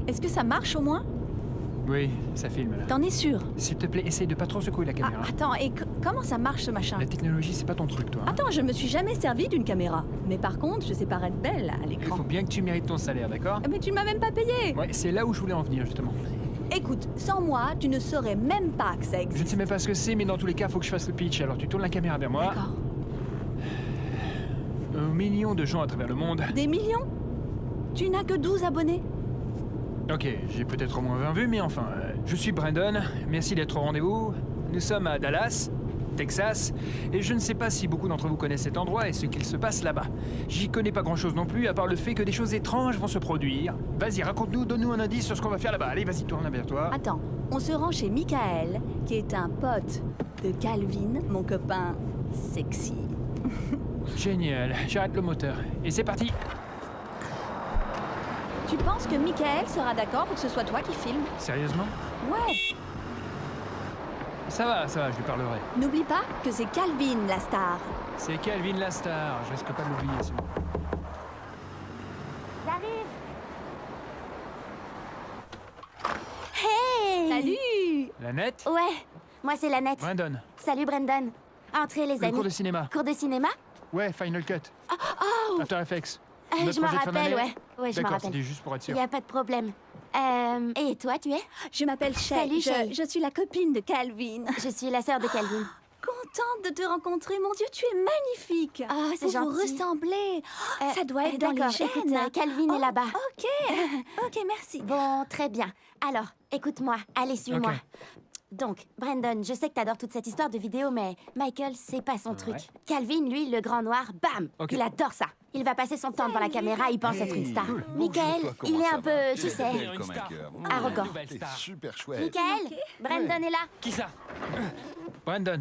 Est-ce que ça marche au moins? Oui, ça filme là. T'en es sûr? S'il te plaît, essaye de pas trop secouer la caméra. Attends, et comment ça marche ce machin? La technologie, c'est pas ton truc, toi. Hein. Attends, je me suis jamais servi d'une caméra. Mais par contre, je sais paraître belle à Il l'écran. faut bien que tu mérites ton salaire, d'accord? Mais tu ne m'as même pas payé. Ouais, c'est là où je voulais en venir, justement. Écoute, sans moi, tu ne saurais même pas que ça Je ne existe. sais même pas ce que c'est, mais dans tous les cas, faut que je fasse le pitch. Alors tu tournes la caméra vers moi. D'accord. Aux millions de gens à travers le monde. Des millions? Tu n'as que 12 abonnés? Ok, j'ai peut-être au moins 20 vues, mais enfin, je suis Brandon. Merci d'être au rendez-vous. Nous sommes à Dallas, Texas, et je ne sais pas si beaucoup d'entre vous connaissent cet endroit et ce qu'il se passe là-bas. J'y connais pas grand-chose non plus, à part le fait que des choses étranges vont se produire. Vas-y, raconte-nous, donne-nous un indice sur ce qu'on va faire là-bas. Allez, vas-y, tourne vers toi. Attends, on se rend chez Michael, qui est un pote de Calvin, mon copain sexy. Génial, j'arrête le moteur. Et c'est parti. Tu penses que Michael sera d'accord pour que ce soit toi qui filmes? Sérieusement? Ouais. Ça va, je lui parlerai. N'oublie pas que c'est Calvin la star. C'est Calvin la star, je risque pas de l'oublier, sinon. J'arrive. Hey! Salut! Lannette? Ouais, moi c'est Lannette. Brandon. Salut Brandon. Entrez les Le amis. cours de cinéma. Cours de cinéma? Ouais, Final Cut. Oh! After Effects. Notre Je m'en projet de fin rappelle, d'année. ouais, je m'en D'accord, rappelle. c'était juste pour être Il sûr. n'y a pas de problème. Et toi, tu es? Je m'appelle Shay. Salut, Shay. Je suis la copine de Calvin. Je suis la sœur de Calvin. Contente de te rencontrer. Mon Dieu, tu es magnifique. Oh, c'est Vous gentil. vous ressemblez. Ça doit être dans les D'accord, gènes. écoute, Calvin est là-bas. Ok. Ok, merci. Bon, très bien. Alors, écoute-moi, allez, suis-moi. Ok. Donc, Brandon, je sais que t'adores toute cette histoire de vidéo, mais Michael, c'est pas son truc. Ouais. Calvin, lui, le grand noir, bam! Ok. Il adore ça. Il va passer son temps devant la caméra, il pense être une star. Michael, Bonjour, toi, il est comment un ça peu, va? tu T'es sais, belle comme un cœur. arrogant. T'es super chouette. Michael, Brandon est là. Qui ça? Brandon.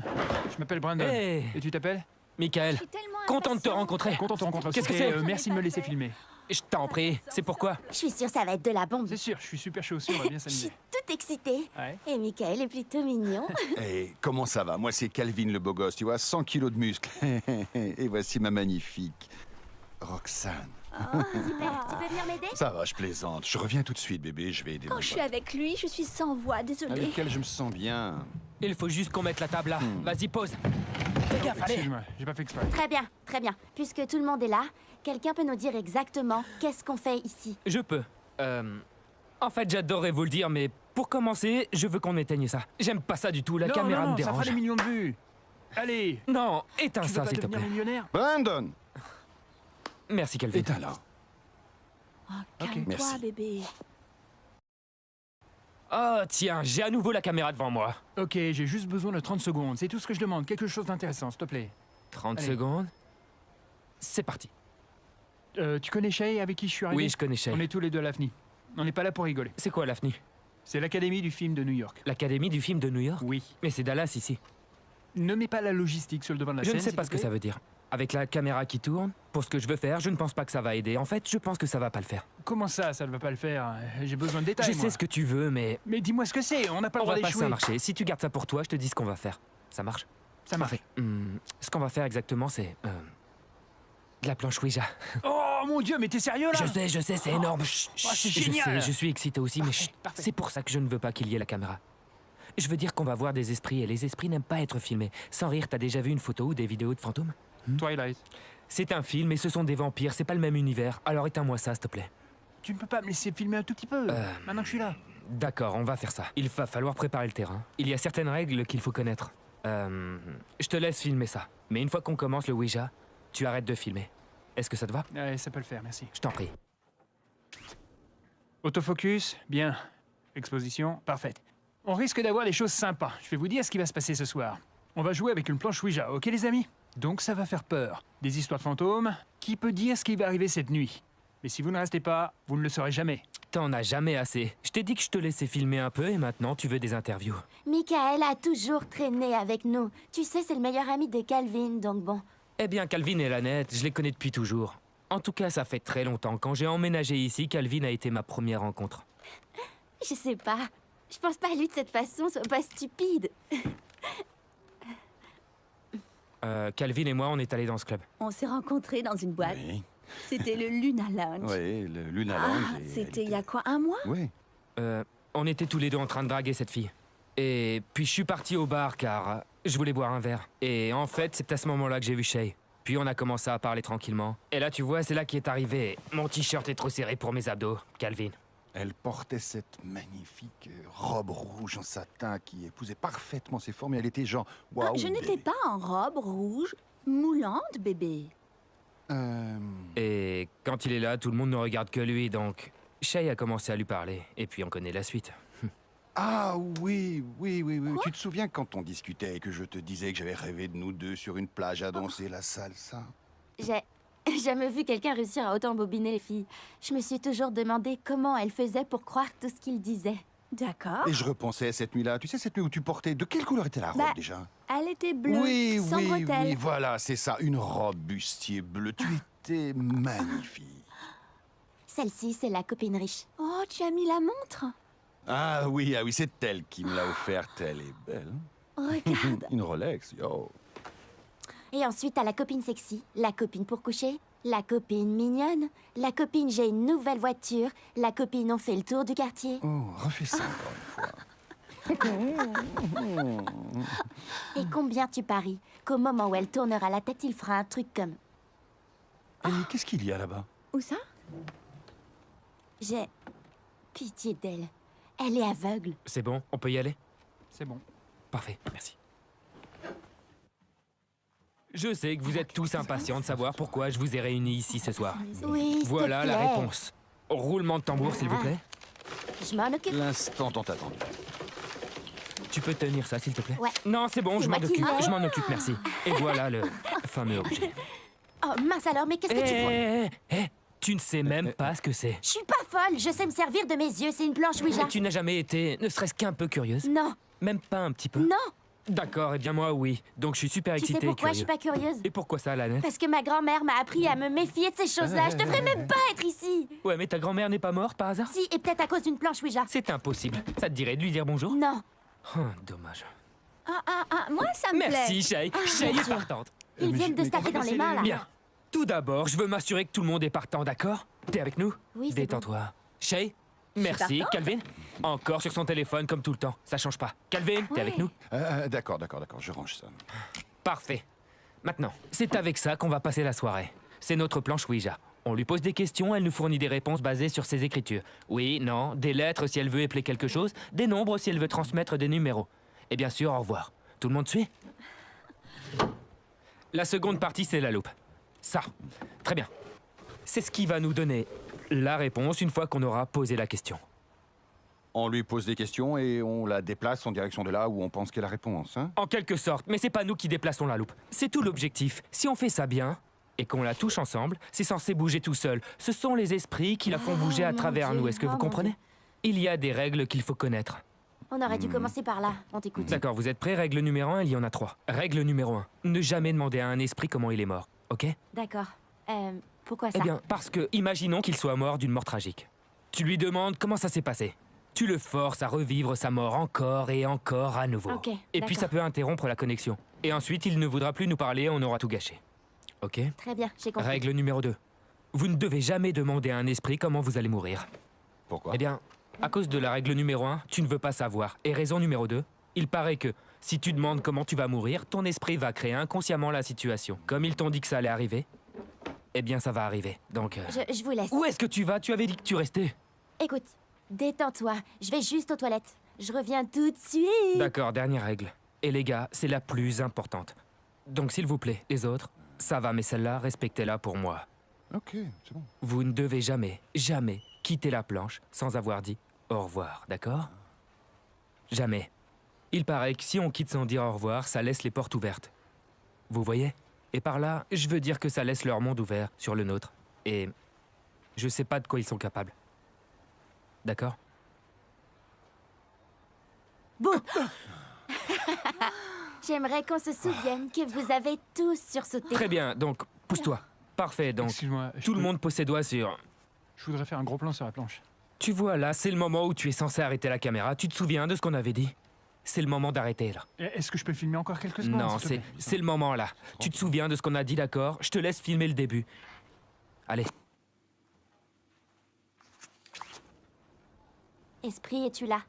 Je m'appelle Brandon. Hey. Et tu t'appelles? Michael, content de te rencontrer. Content de te rencontrer aussi. Qu'est-ce que Et, c'est? merci de me laisser filmer. Je t'en prie, c'est pourquoi? Je suis sûre ça va être de la bombe. C'est sûr, je suis super chaud aussi, on va bien Je suis s'amuser. toute excitée. Ouais. Et Michael est plutôt mignon. Hey, comment ça va? Moi, c'est Calvin le beau gosse, tu vois, 100 kilos de muscles. Et voici ma magnifique Roxane. Super, tu peux venir m'aider? Ça va, je plaisante. Je reviens tout de suite, bébé. Je vais aider Quand mon je suis pote. avec lui, je suis sans voix. Désolée. Avec elle, je me sens bien. Il faut juste qu'on mette la table là. Vas-y, pose. Fais gaffe, allez. Excuse-moi, j'ai pas fait exprès. Très bien, très bien. Puisque tout le monde est là, quelqu'un peut nous dire exactement qu'est-ce qu'on fait ici? Je peux. En fait, j'adorerais vous le dire, mais pour commencer, je veux qu'on éteigne ça. J'aime pas ça du tout, la Non, caméra non, non, me ça dérange. fera des millions de vues. Allez, Non, éteins tu veux ça, pas s'il te devenir plaît. millionnaire? Brandon! Merci, Calvin. Éteins-la. Oh, calme-toi, merci. bébé. Oh, tiens, j'ai à nouveau la caméra devant moi. Ok, j'ai juste besoin de 30 secondes. C'est tout ce que je demande. Quelque chose d'intéressant, s'il te plaît. 30 Allez. secondes. C'est parti. Tu connais Shay avec qui je suis arrivé? Oui, je connais Shay. On est tous les deux à l'AFNI. On n'est pas là pour rigoler. C'est quoi l'AFNI? C'est l'Académie du film de New York. L'Académie du film de New York? Oui. Mais c'est Dallas ici. Ne mets pas la logistique sur le devant de la Je scène. ne sais s'il pas te ce que plaît. ça veut dire. Avec la caméra qui tourne, pour ce que je veux faire, je ne pense pas que ça va aider. En fait, je pense que ça va pas le faire. Comment ça ne va pas le faire? J'ai besoin de détails, Je moi. sais ce que tu veux, mais Mais dis-moi ce que c'est, on n'a pas le on droit va passer d'échouer. un marché. Si tu gardes ça pour toi, je te dis ce qu'on va faire. Ça marche? Ça marche. Ce qu'on va faire exactement, c'est de la planche Ouija. Oh mon Dieu, mais t'es sérieux là? Je sais, c'est énorme. Chut, Oh, c'est je génial. sais, je suis excité aussi, mais Parfait, chut, parfait. c'est pour ça que je ne veux pas qu'il y ait la caméra. Je veux dire qu'on va voir des esprits et les esprits n'aiment pas être filmés. Sans rire, t'as déjà vu une photo ou des vidéos de fantômes? Twilight. C'est un film et ce sont des vampires, c'est pas le même univers. Alors éteins-moi ça, s'il te plaît. Tu ne peux pas me laisser filmer un tout petit peu maintenant que je suis là. D'accord, on va faire ça. Il va falloir préparer le terrain. Il y a certaines règles qu'il faut connaître. Je te laisse filmer ça. Mais une fois qu'on commence le Ouija, tu arrêtes de filmer. Est-ce que ça te va? Ouais, ça peut le faire, merci. Je t'en prie. Autofocus, bien. Exposition, parfaite. On risque d'avoir des choses sympas. Je vais vous dire ce qui va se passer ce soir. On va jouer avec une planche Ouija, ok les amis? Donc ça va faire peur. Des histoires de fantômes. Qui peut dire ce qui va arriver cette nuit? Mais si vous ne restez pas, vous ne le saurez jamais. T'en as jamais assez. Je t'ai dit que je te laissais filmer un peu et maintenant tu veux des interviews. Michael a toujours traîné avec nous. Tu sais, c'est le meilleur ami de Calvin, donc bon. Eh bien, Calvin et Lannette, je les connais depuis toujours. En tout cas, ça fait très longtemps. Quand j'ai emménagé ici, Calvin a été ma première rencontre. Je sais pas. Je pense pas à lui de cette façon, sois pas stupide. Calvin et moi, on est allés dans ce club. On s'est rencontrés dans une boîte. Oui. C'était le Luna Lounge. Oui, le Luna Ah, Lounge. et c'était elle il y a quoi, un mois? Oui. On était tous les deux en train de draguer cette fille. Et puis je suis parti au bar car je voulais boire un verre. Et en fait, c'est à ce moment-là que j'ai vu Shay. Puis on a commencé à parler tranquillement. Et là, tu vois, c'est là qui est arrivé. Mon t-shirt est trop serré pour mes abdos, Calvin. Elle portait cette magnifique robe rouge en satin qui épousait parfaitement ses formes et elle était genre waouh. Je n'étais bébé. pas en robe rouge, moulante, bébé. Et quand il est là, tout le monde ne regarde que lui, donc Shay a commencé à lui parler. Et puis on connaît la suite. Ah oui. Tu te souviens quand on discutait et que je te disais que j'avais rêvé de nous deux sur une plage à danser la salsa? J'ai jamais vu quelqu'un réussir à autant bobiner les filles. Je me suis toujours demandé comment elle faisait pour croire tout ce qu'il disait. D'accord. Et je repensais à cette nuit-là. Tu sais, cette nuit où tu portais... De quelle couleur était la robe Bah, déjà? Elle était bleue, Oui, sans oui, bretelles. oui, voilà, c'est ça. Une robe bustier bleu. Tu étais magnifique. Celle-ci, c'est la copine riche. Oh, tu as mis la montre? Ah oui, c'est elle qui me l'a offerte. Elle est belle. Regarde. Une Rolex, yo. Et ensuite, t'as la copine sexy, la copine pour coucher, la copine mignonne, la copine j'ai une nouvelle voiture, la copine on fait le tour du quartier. Oh, refais ça encore une fois. Et combien tu paries qu'au moment où elle tournera la tête, il fera un truc comme... Et qu'est-ce qu'il y a là-bas? Où ça? J'ai pitié d'elle. Elle est aveugle. C'est bon, on peut y aller? C'est bon. Parfait, merci. Je sais que vous êtes tous impatients de savoir pourquoi je vous ai réunis ici ce soir. Oui, s'il te Voilà la plaît. réponse. Roulement de tambour, s'il vous plaît. Je m'en occupe. L'instant tant attendu. Tu peux tenir ça, s'il te plaît? Ouais. Non, c'est bon, C'est je m'en moi qui occupe. l'ai. Je m'en occupe, merci. Et voilà le fameux objet. Oh mince alors, mais qu'est-ce que tu crois? Tu ne sais même pas ce que c'est. Je suis pas folle, je sais me servir de mes yeux, c'est une planche Ouija. Tu n'as jamais été, ne serait-ce qu'un peu curieuse? Non, Même pas un petit peu? non. D'accord, et bien moi, oui. Donc je suis super Tu sais excité et pourquoi je curieux. suis pas curieuse? Et pourquoi ça, Lanette? Parce que ma grand-mère m'a appris à me méfier de ces choses-là. Je devrais même pas être ici. Ouais, mais ta grand-mère n'est pas morte par hasard? Si, et peut-être à cause d'une planche Ouija. C'est impossible. Ça te dirait de lui dire bonjour? Non. Oh, dommage. Moi, ça me plaît. Merci, Shay. Shay mon est Dieu. partante. Ils viennent de se taper dans les mains, là. Bien. Tout d'abord, je veux m'assurer que tout le monde est partant, d'accord? T'es avec nous? Oui, c'est Détends-toi. Shay? Merci. partante. Calvin? Encore sur son téléphone comme tout le temps. Ça change pas. Calvin, t'es Ouais. avec nous? D'accord, je range ça. Parfait. Maintenant, c'est avec ça qu'on va passer la soirée. C'est notre planche Ouija. On lui pose des questions, elle nous fournit des réponses basées sur ses écritures. Oui, non, des lettres si elle veut épeler quelque chose, des nombres si elle veut transmettre des numéros. Et bien sûr, au revoir. Tout le monde suit? La seconde partie, c'est la loupe. Ça. Très bien. C'est ce qui va nous donner la réponse une fois qu'on aura posé la question. On lui pose des questions et on la déplace en direction de là où on pense qu'est la réponse, hein? En quelque sorte, mais c'est pas nous qui déplaçons la loupe. C'est tout l'objectif. Si on fait ça bien et qu'on la touche ensemble, c'est censé bouger tout seul. Ce sont les esprits qui la font bouger à mon travers Dieu. nous. Est-ce que Oh, vous mon comprenez? Dieu. Il y a des règles qu'il faut connaître. On aurait dû commencer par là. On t'écoute. D'accord, vous êtes prêts? Règle numéro 1, il y en a 3. Règle numéro 1, ne jamais demander à un esprit comment il est mort, ok? D'accord. Pourquoi ça? Eh bien, parce que, imaginons qu'il soit mort d'une mort tragique. Tu lui demandes comment ça s'est passé. Tu le forces à revivre sa mort encore et encore à nouveau. Ok, Et puis d'accord. ça peut interrompre la connexion. Et ensuite, il ne voudra plus nous parler et on aura tout gâché. Ok? Très bien, j'ai compris. Règle numéro 2. Vous ne devez jamais demander à un esprit comment vous allez mourir. Pourquoi? Eh bien, à cause de la règle numéro 1, tu ne veux pas savoir. Et raison numéro 2, il paraît que si tu demandes comment tu vas mourir, ton esprit va créer inconsciemment la situation. Comme ils t'ont dit que ça allait arriver, eh bien ça va arriver. Donc... Je vous laisse. Où est-ce que tu vas? Tu avais dit que tu restais. Écoute, détends-toi. Je vais juste aux toilettes. Je reviens tout de suite. D'accord, dernière règle. Et les gars, c'est la plus importante. Donc s'il vous plaît, les autres, ça va, mais celle-là, respectez-la pour moi. Ok, c'est bon. Vous ne devez jamais, jamais quitter la planche sans avoir dit au revoir, d'accord? Jamais. Il paraît que si on quitte sans dire au revoir, ça laisse les portes ouvertes. Vous voyez? Et par là, je veux dire que ça laisse leur monde ouvert sur le nôtre. Et je sais pas de quoi ils sont capables. D'accord? Bon. J'aimerais qu'on se souvienne que vous avez tous sursauté. Très bien, donc pousse-toi. Parfait, donc Excuse-moi. tout le monde pose ses doigts sur... Je voudrais faire un gros plan sur la planche. Tu vois, là, c'est le moment où tu es censé arrêter la caméra. Tu te souviens de ce qu'on avait dit? C'est le moment d'arrêter, là. Est-ce que je peux filmer encore quelques secondes? Non, s'il te c'est plaît c'est le moment, là. Tu te souviens de ce qu'on a dit, d'accord? Je te laisse filmer le début. Allez, Esprit, es-tu là?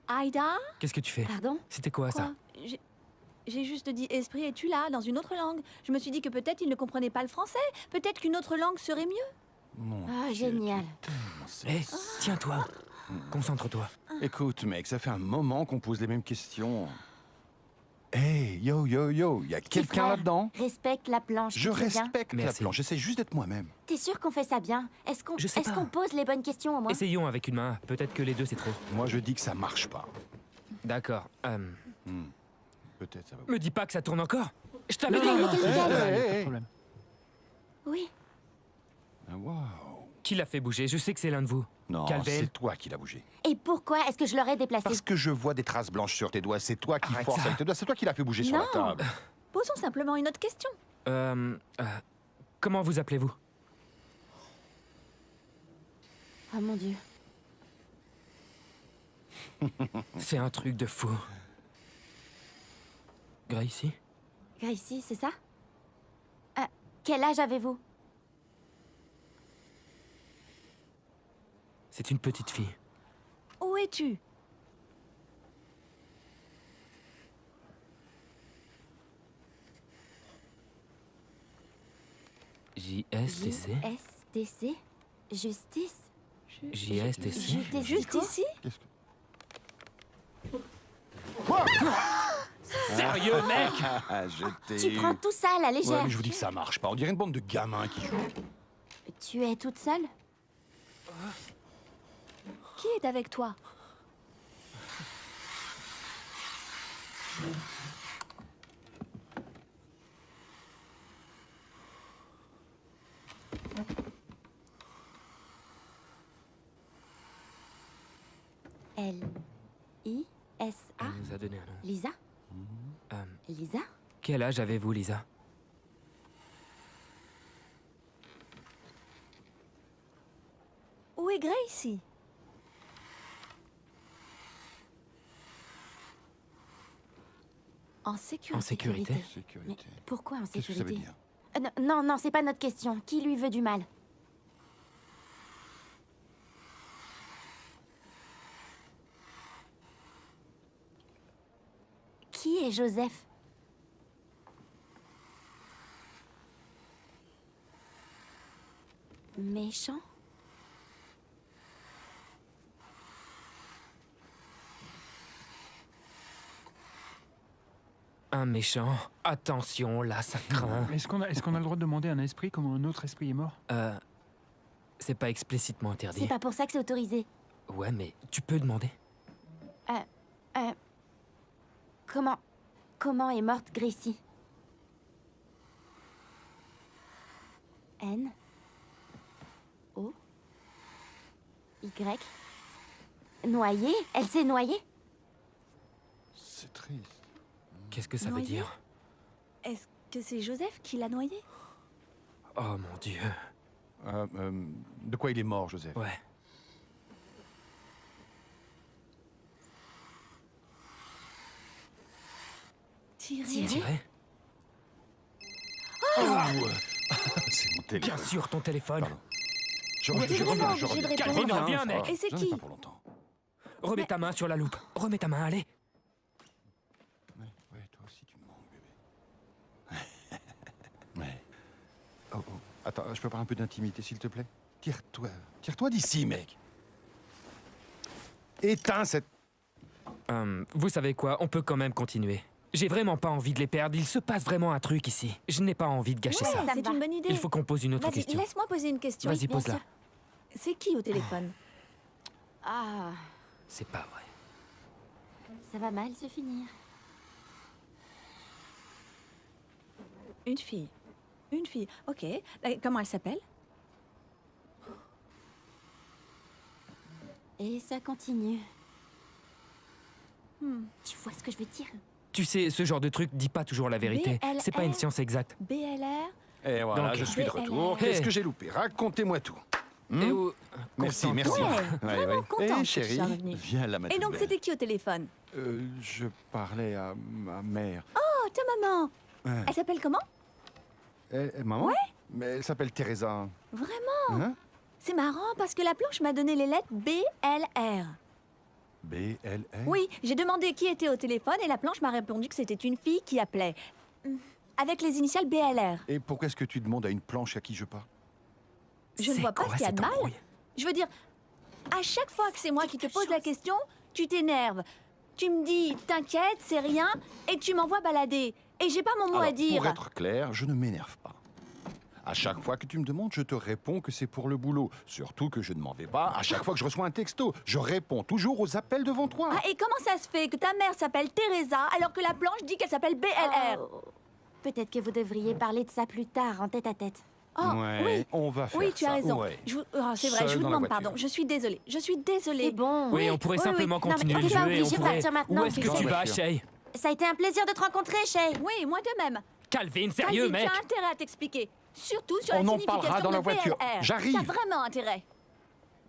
Aïda? qu'est-ce que tu fais? Pardon? C'était quoi, ça? Quoi? J'ai juste dit esprit, es-tu là? Dans une autre langue. Je me suis dit que peut-être il ne comprenait pas le français. Peut-être qu'une autre langue serait mieux. Mon Ah, Dieu, génial. tu es tellement Hé, sexy. tiens-toi. Concentre-toi. Écoute, mec, ça fait un moment qu'on pose les mêmes questions. Hey, yo, yo, yo, y a Petit quelqu'un frère, là-dedans? Respecte la planche. Je tu sais bien. respecte la Merci. planche, j'essaie juste d'être moi-même. T'es sûr qu'on fait ça bien? Est-ce Je sais pas. qu'on pose les bonnes questions au moins? Essayons avec une main. Peut-être que les deux, c'est trop. Moi, je dis que ça marche pas. D'accord. Peut-être ça va. Me dis pas que ça tourne encore. Je t'avais dit. non, qu'est-ce qu'il y a? Pas hey, de hey. problème. Oui. Ah, wow. Qui l'a fait bouger? Je sais que c'est l'un de vous. Non, Calvin. c'est toi qui l'as bougé. Et pourquoi est-ce que je l'aurais déplacé? Parce que je vois des traces blanches sur tes doigts. C'est toi qui Arrête force ça. avec tes doigts. C'est toi qui l'as fait bouger sur la Non. table. Posons simplement une autre question. Comment vous appelez-vous? Oh mon Dieu. C'est un truc de fou. Gracie? Gracie, c'est ça? Quel âge avez-vous? C'est une petite fille. Où es-tu? JSTC? STC? Justice? JSTC? JTC? Juste ici? Qu'est-ce que... Sérieux, mec? Ah, je t'ai Tu eu. prends tout ça à la Ouais, légère. mais je vous dis que ça marche pas. On dirait une bande de gamins qui jouent. Tu es toute seule? Qui est avec toi? L-I-S-A? Elle nous a donné un nom. Lisa? Euh, Lisa? Quel âge avez-vous, Lisa? Où est Gracie? En sécurité. En sécurité? Mais Sécurité. pourquoi en Qu'est-ce que ça veut sécurité? dire? Non, c'est pas notre question. Qui lui veut du mal? Qui est Joseph? Méchant? Un méchant. Attention, là, ça craint. Est-ce qu'on a le droit de demander à un esprit comment un autre esprit est mort? C'est pas explicitement interdit. C'est pas pour ça que c'est autorisé. Ouais, mais tu peux demander. Comment est morte Gracie? N O Y Noyée? Elle s'est noyée? C'est triste. Qu'est-ce que ça veut Noyé? dire? Est-ce que c'est Joseph qui l'a noyé? Oh mon Dieu. De quoi il est mort, Joseph? Ouais. Tiré? Tiré? C'est mon téléphone. Bien sûr, ton téléphone. Pardon. Je T'es vraiment reviens, je obligé de reviens. répondre. Calvin, reviens, ça mec. va. Et c'est J'en ai qui? pas pour longtemps. Remets ta main sur la loupe. Remets ta main, allez. Ouais, toi aussi tu me manques, bébé. Ouais. Oh, oh. Attends, je peux avoir un peu d'intimité, s'il te plaît? Tire-toi d'ici, mec. Éteins cette... Vous savez quoi, on peut quand même continuer. J'ai vraiment pas envie de les perdre. Il se passe vraiment un truc ici. Je n'ai pas envie de gâcher Ouais, ça. Ça me c'est va. une bonne idée. Il faut qu'on pose une autre Vas-y, question. laisse-moi poser une question. Vas-y, bien pose-la. sûr. C'est qui au téléphone? Ah, C'est pas vrai. ça va mal se finir. Une fille. Une fille. Ok. Comment elle s'appelle? Et ça continue. Tu vois ce que je veux dire? Tu sais, ce genre de truc dit pas toujours la vérité. BLR. C'est pas une science exacte. BLR? Et voilà, Donc, je suis de BLR. retour. Hey. Qu'est-ce que j'ai loupé? Racontez-moi tout. Et où- Merci, Constante. merci. Ouais, vraiment contente que tu chérie, sois revenue. viens là, ma Et toute donc belle. c'était qui au téléphone? Je parlais à ma mère. Oh, ta maman! Ouais. Elle s'appelle comment? Maman? Ouais. Mais elle s'appelle Teresa. Vraiment? Hein? C'est marrant parce que la planche m'a donné les lettres B-L-R. B-L-R? Oui, j'ai demandé qui était au téléphone et la planche m'a répondu que c'était une fille qui appelait. Avec les initiales BLR. Et pourquoi est-ce que tu demandes à une planche à qui je parle? Je ne C'est vois pas quoi ce qu'il y a de cette mal. embrouille? Je veux dire, à chaque fois que c'est moi qui te pose la question, tu t'énerves. Tu me dis, t'inquiète, c'est rien, et tu m'envoies balader. Et j'ai pas mon mot à Alors, dire. pour être clair, je ne m'énerve pas. À chaque fois que tu me demandes, je te réponds que c'est pour le boulot. Surtout que je ne m'en vais pas. À chaque fois que je reçois un texto, je réponds toujours aux appels devant toi. Ah, et comment ça se fait que ta mère s'appelle Teresa alors que la planche dit qu'elle s'appelle BLR? Oh, peut-être que vous devriez parler de ça plus tard, en tête-à-tête. Oh, Ouais, oui. on va faire Oui, tu as ça, raison. ouais. C'est vrai, Seul je vous dans la demande voiture. pardon. Je suis désolée. Je suis désolée. C'est bon. Oui, on pourrait oui, simplement oui. Non, mais continuer on le est pas jeu et on obligé de pourrait... partir maintenant, Où est-ce que tu tu sais. vas, Shay? Ça a été un plaisir de te rencontrer, Shay. Oui, moi de même. Calvin, sérieux, Calvin, mec? tu as intérêt à t'expliquer. Surtout sur On la en signification parlera dans de la voiture. BLR. J'arrive. T'as vraiment intérêt.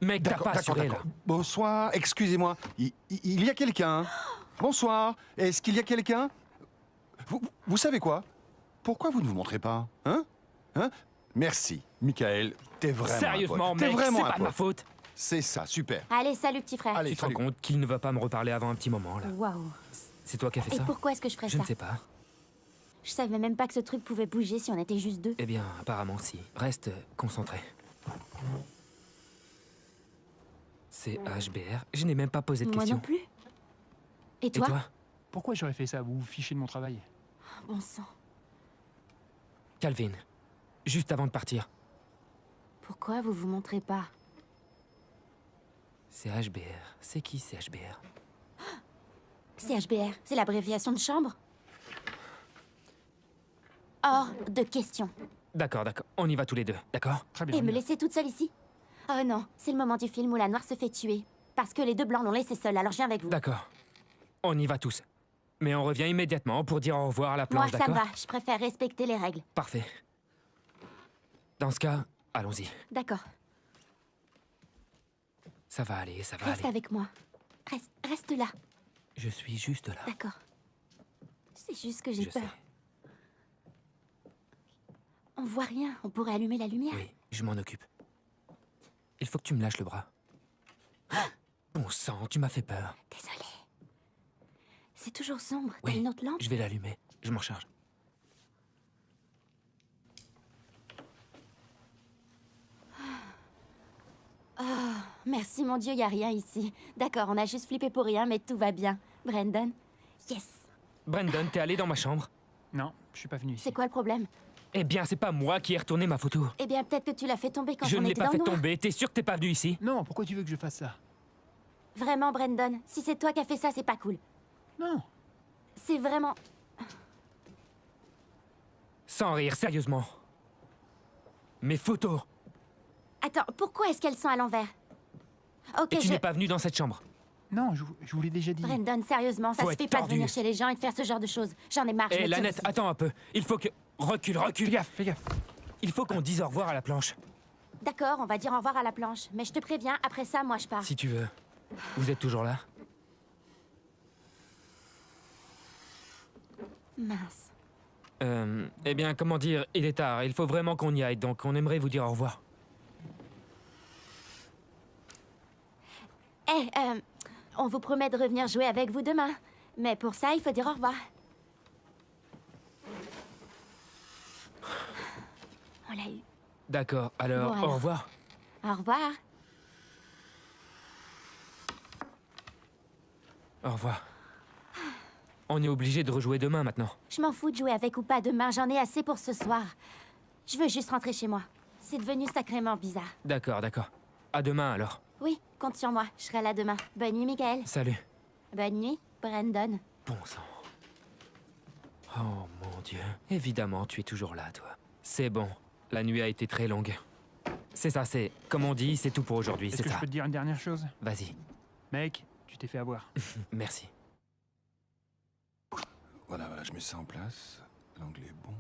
Mec, t'as D'accord, pas d'accord, assuré, là. d'accord. Bonsoir, excusez-moi. Il y a quelqu'un? Bonsoir, est-ce qu'il y a quelqu'un? Vous savez quoi? Pourquoi vous ne vous montrez pas? Hein? Merci, Michael, t'es vraiment Sérieusement, un pote. T'es mec, vraiment c'est un pas de ma pote. faute. C'est ça, super. Allez, salut, petit frère. Allez, Tu te rends salut. compte qu'il ne va pas me reparler avant un petit moment, là. Waouh. C'est toi qui as fait Et ça? pourquoi est-ce que je ferais Je ça? ne sais pas. Je savais même pas que ce truc pouvait bouger si on était juste deux. Eh bien, apparemment, si. Reste concentré. C'est HBR. Je n'ai même pas posé de Moi questions. non plus. Et Et toi? toi? Pourquoi j'aurais fait ça? Vous vous fichez de mon travail. Bon sang. Calvin, juste avant de partir. Pourquoi vous vous montrez pas? C'est HBR. C'est qui, c'est HBR? C'est HBR, c'est l'abréviation de chambre. Hors de question. D'accord, d'accord. On y va tous les deux, d'accord? Très bien. Et me laisser toute seule ici? Oh non, c'est le moment du film où la noire se fait tuer. Parce que les deux blancs l'ont laissé seule, alors je viens avec vous. D'accord. On y va tous. Mais on revient immédiatement pour dire au revoir à la Moi, planche, ça d'accord? me va, je préfère respecter les règles. Parfait. Dans ce cas, allons-y. D'accord, Ça va aller, ça va reste aller. avec moi. Reste là, Je suis juste là. d'accord. C'est juste que j'ai Je peur. sais. On voit rien, on pourrait allumer la lumière. Oui, je m'en occupe. Il faut que tu me lâches le bras. Bon sang, tu m'as fait peur. Désolée. C'est toujours sombre, t'as Oui, une autre lampe? je vais l'allumer. Je m'en charge. Merci mon Dieu, y a rien ici. D'accord, on a juste flippé pour rien, mais tout va bien. Brandon? Yes! Brandon, t'es allé dans ma chambre? Non, je suis pas venu ici. C'est quoi le problème? Eh bien, c'est pas moi qui ai retourné ma photo. Eh bien, peut-être que tu l'as fait tomber quand Je on ne l'ai était pas dans fait le noir. tomber. T'es sûr que t'es pas venu ici? Non, pourquoi tu veux que je fasse ça? Vraiment, Brandon, si c'est toi qui as fait ça, c'est pas cool. Non. C'est vraiment... Sans rire, sérieusement. Mes photos. Attends, pourquoi est-ce qu'elles sont à l'envers? Ok, Et tu n'es pas venu dans cette chambre. Non, je vous l'ai déjà dit. Brandon, sérieusement, ça Faut se être fait pas de tordu. venir chez les gens et de faire ce genre de choses. J'en ai marre, je Eh, me tire Lanette, d'ici. attends un peu. Il faut que... Recule, Fais recule. gaffe, fais gaffe. Il faut qu'on dise au revoir à la planche. D'accord, on va dire au revoir à la planche. Mais je te préviens, après ça, moi je pars. Si tu veux. Vous êtes toujours là? Mince. Eh bien, comment dire, il est tard. Il faut vraiment qu'on y aille, donc on aimerait vous dire au revoir. Eh, on vous promet de revenir jouer avec vous demain. Mais pour ça, il faut dire au revoir. On l'a eu. D'accord, alors, Bon, alors. au revoir. Au revoir. Au revoir. On est obligé de rejouer demain maintenant. Je m'en fous de jouer avec ou pas demain, j'en ai assez pour ce soir. Je veux juste rentrer chez moi. C'est devenu sacrément bizarre. D'accord, d'accord. À demain alors. Oui, compte sur moi, je serai là demain. Bonne nuit, Michael. Salut. Bonne nuit, Brandon. Bon sang. Oh mon Dieu. Évidemment, tu es toujours là, toi. C'est bon. La nuit a été très longue. C'est ça, c'est... Comme on dit, c'est tout pour aujourd'hui, Est-ce c'est que je ça. peux te dire une dernière chose? Vas-y. Mec, tu t'es fait avoir. Merci. Voilà, je mets ça en place. L'angle est bon.